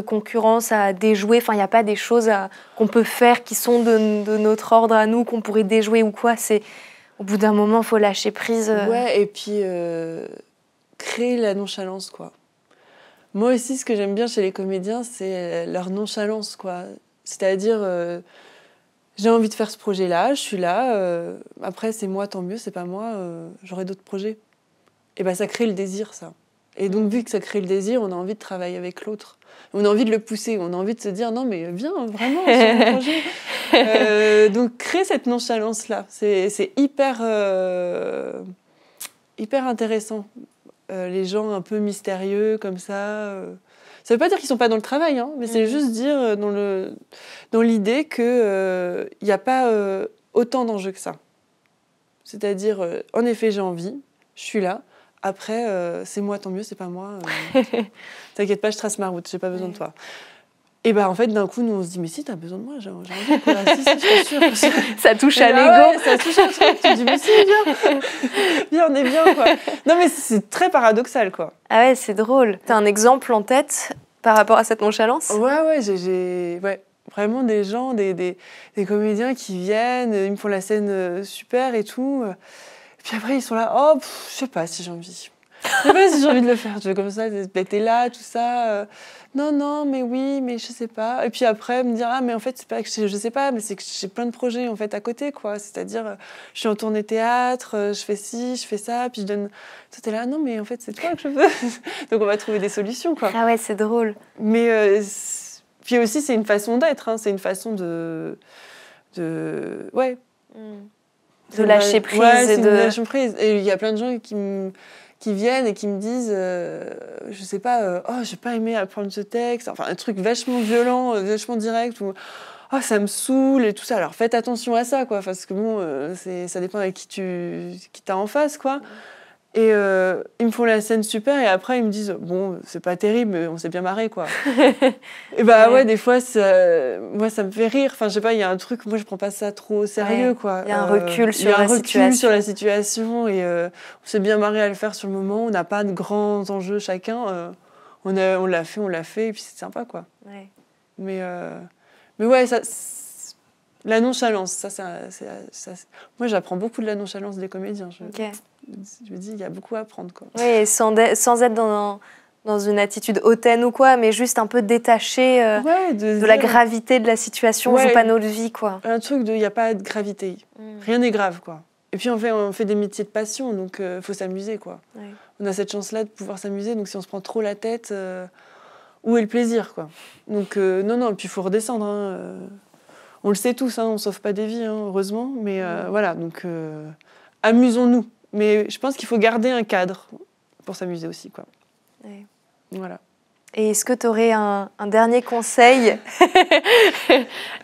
concurrence à déjouer. Enfin, il n'y a pas des choses qu'on peut faire qui sont de notre ordre à nous, qu'on pourrait déjouer ou quoi. C'est, au bout d'un moment, il faut lâcher prise. Ouais, et puis créer la nonchalance, quoi. Moi aussi, ce que j'aime bien chez les comédiens, c'est leur nonchalance, quoi. C'est-à-dire, j'ai envie de faire ce projet-là, je suis là, après c'est moi, tant mieux, c'est pas moi, j'aurai d'autres projets. Et ben ça crée le désir, ça. Et donc, vu que ça crée le désir, on a envie de travailler avec l'autre. On a envie de le pousser, on a envie de se dire, non mais viens, vraiment, sur mon projet. Donc, créer cette nonchalance-là, c'est hyper intéressant. Les gens un peu mystérieux comme ça. Ça veut pas dire qu'ils sont pas dans le travail, hein, mais c'est juste dire dans l'idée que y a pas autant d'enjeux que ça. C'est-à-dire, en effet, j'ai envie, je suis là. Après, c'est moi, tant mieux, c'est pas moi. T'inquiète pas, je trace ma route, j'ai pas besoin de toi. Et en fait, d'un coup, nous, on se dit, mais si, t'as besoin de moi, j'ai envie, quoi. Si, je suis sûre. Ça touche à l'ego. Ouais, ça touche à un truc. Tu te dis, mais si, viens. Viens, on est bien, quoi. Non, mais c'est très paradoxal, quoi. Ah ouais, c'est drôle. T'as un exemple en tête par rapport à cette nonchalance ? Ouais, j'ai vraiment des gens, des comédiens qui viennent, ils me font la scène super et tout. Et puis après, ils sont là, oh, je sais pas si j'ai envie. Je sais pas si j'ai envie de le faire, tu vois, comme ça, t'es là, tout ça. Non, mais oui, mais je sais pas. Et puis après, me dire, ah, mais en fait, c'est pas que je sais pas, mais c'est que j'ai plein de projets, en fait, à côté, quoi. C'est-à-dire, je suis en tournée théâtre, je fais ci, je fais ça, puis je donne... Toi, t'es là, non, mais en fait, c'est toi que je veux. Donc, on va trouver des solutions, quoi. Ah ouais, c'est drôle. Mais Puis aussi, c'est une façon d'être, hein, c'est une façon ouais. De lâcher prise. Ouais, c'est de lâcher prise. Et il y a plein de gens qui viennent et qui me disent, je sais pas, oh, j'ai pas aimé apprendre ce texte, enfin un truc vachement violent, vachement direct, ou oh, ça me saoule et tout ça. Alors faites attention à ça, quoi, parce que bon, ça dépend avec qui t'as en face, quoi. Et ils me font la scène super et après ils me disent bon, c'est pas terrible, mais on s'est bien marré, quoi. Et bah ouais, des fois, moi ça me fait rire. Enfin, je sais pas, il y a un truc, moi je prends pas ça trop au sérieux, quoi. Il y a un recul sur la situation et on s'est bien marré à le faire sur le moment. On n'a pas de grands enjeux chacun. On l'a fait et puis c'est sympa, quoi. Ouais. Mais ouais, la nonchalance, ça, moi j'apprends beaucoup de la nonchalance des comédiens. Je me dis, il y a beaucoup à apprendre, quoi. Oui, sans être dans une attitude hautaine ou quoi, mais juste un peu détaché de la gravité de la situation, on joue pas notre vie, quoi. Un truc il n'y a pas de gravité. Rien n'est grave, quoi. Et puis on fait des métiers de passion, donc faut s'amuser, quoi. Ouais. On a cette chance-là de pouvoir s'amuser, donc si on se prend trop la tête, où est le plaisir, quoi. Donc non, et puis il faut redescendre, hein. On le sait tous, hein, on ne sauve pas des vies, hein, heureusement, mais voilà, donc amusons-nous. Mais je pense qu'il faut garder un cadre pour s'amuser aussi, quoi. Ouais. Voilà. Et est-ce que tu aurais un dernier conseil?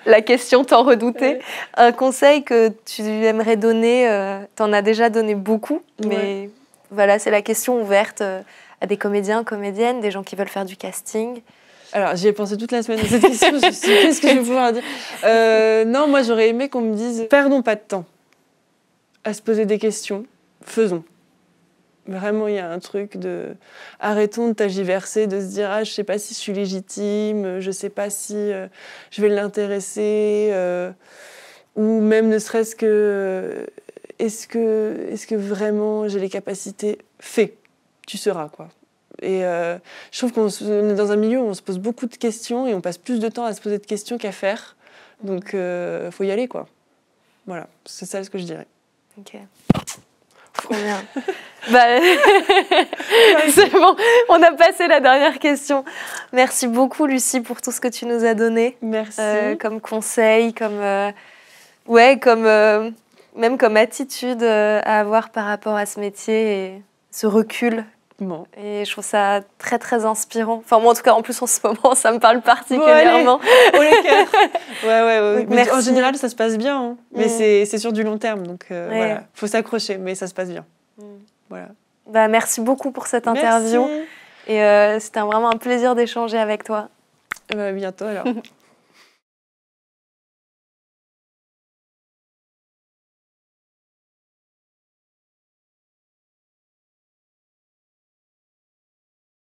La question tant redoutée. Un conseil que tu aimerais donner, tu en as déjà donné beaucoup, mais voilà, c'est la question ouverte à des comédiens, comédiennes, des gens qui veulent faire du casting. Alors, j'y ai pensé toute la semaine à cette question. Je me suis dit, qu'est-ce que je vais pouvoir dire? Non, moi, j'aurais aimé qu'on me dise, perdons pas de temps à se poser des questions, faisons. Vraiment, il y a un truc de... Arrêtons de tergiverser, de se dire « Ah, je sais pas si je suis légitime, je sais pas si je vais l'intéresser. Ou même ne serait-ce que... Est-ce que vraiment j'ai les capacités? Fais, tu seras, quoi. » Et je trouve qu'on est dans un milieu où on se pose beaucoup de questions et on passe plus de temps à se poser de questions qu'à faire. Donc, faut y aller, quoi. Voilà, c'est ça ce que je dirais. Ok. Trop bien. C'est bon, on a passé la dernière question. Merci beaucoup, Lucie, pour tout ce que tu nous as donné. Merci. Comme conseil, même comme attitude à avoir par rapport à ce métier et ce recul. Bon. Et je trouve ça très, très inspirant. Enfin, moi, en tout cas, en plus, en ce moment, ça me parle particulièrement. Bon, allez, on les quatre. Ouais. Mais en général, ça se passe bien. Hein. Mais c'est sur du long terme. Donc, voilà. Faut s'accrocher, mais ça se passe bien. Voilà. Merci beaucoup pour cette interview. Merci. Et c'était vraiment un plaisir d'échanger avec toi. À bientôt, alors.